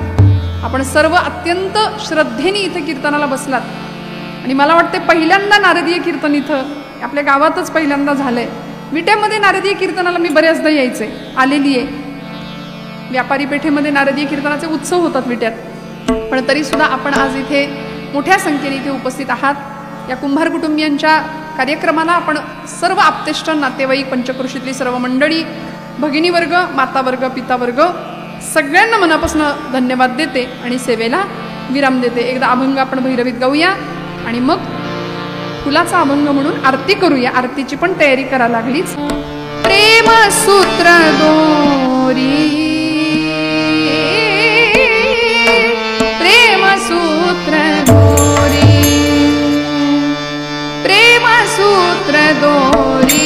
आपण सर्व अत्यंत श्रद्धेने इथे कीर्तनाला बसलात आणि मला वाटते पहिल्यांदा नारदीय कीर्तन इथं आपल्या गावातच पहिल्यांदा झालंय. विट्यामध्ये नारदीय कीर्तनाला मी बऱ्याचदा यायचे, आलेली आहे. व्यापारी पेठेमध्ये नारदीय कीर्तनाचे उत्सव होतात विट्यात, पण तरी सुद्धा आपण आज इथे मोठ्या संख्येने इथे उपस्थित आहात. या कुंभार कुटुंबियांच्या कार्यक्रमाला आपण सर्व आप्तेष्ट, नातेवाईक, पंचक्रोशीतली सर्व मंडळी, भगिनीवर्ग, मातावर्ग, पितावर्ग सगळ्यांना मनापासून धन्यवाद देते आणि सेवेला विराम देते. एकदा अभंग आपण भैरवीत गाऊया आणि मग फुलाचा अभंग म्हणून आरती करूया. आरतीची पण तयारी करा लागलीच. प्रेम सूत्र दोरी, प्रेम सूत्र दोरी, प्रेम सूत्र दोरी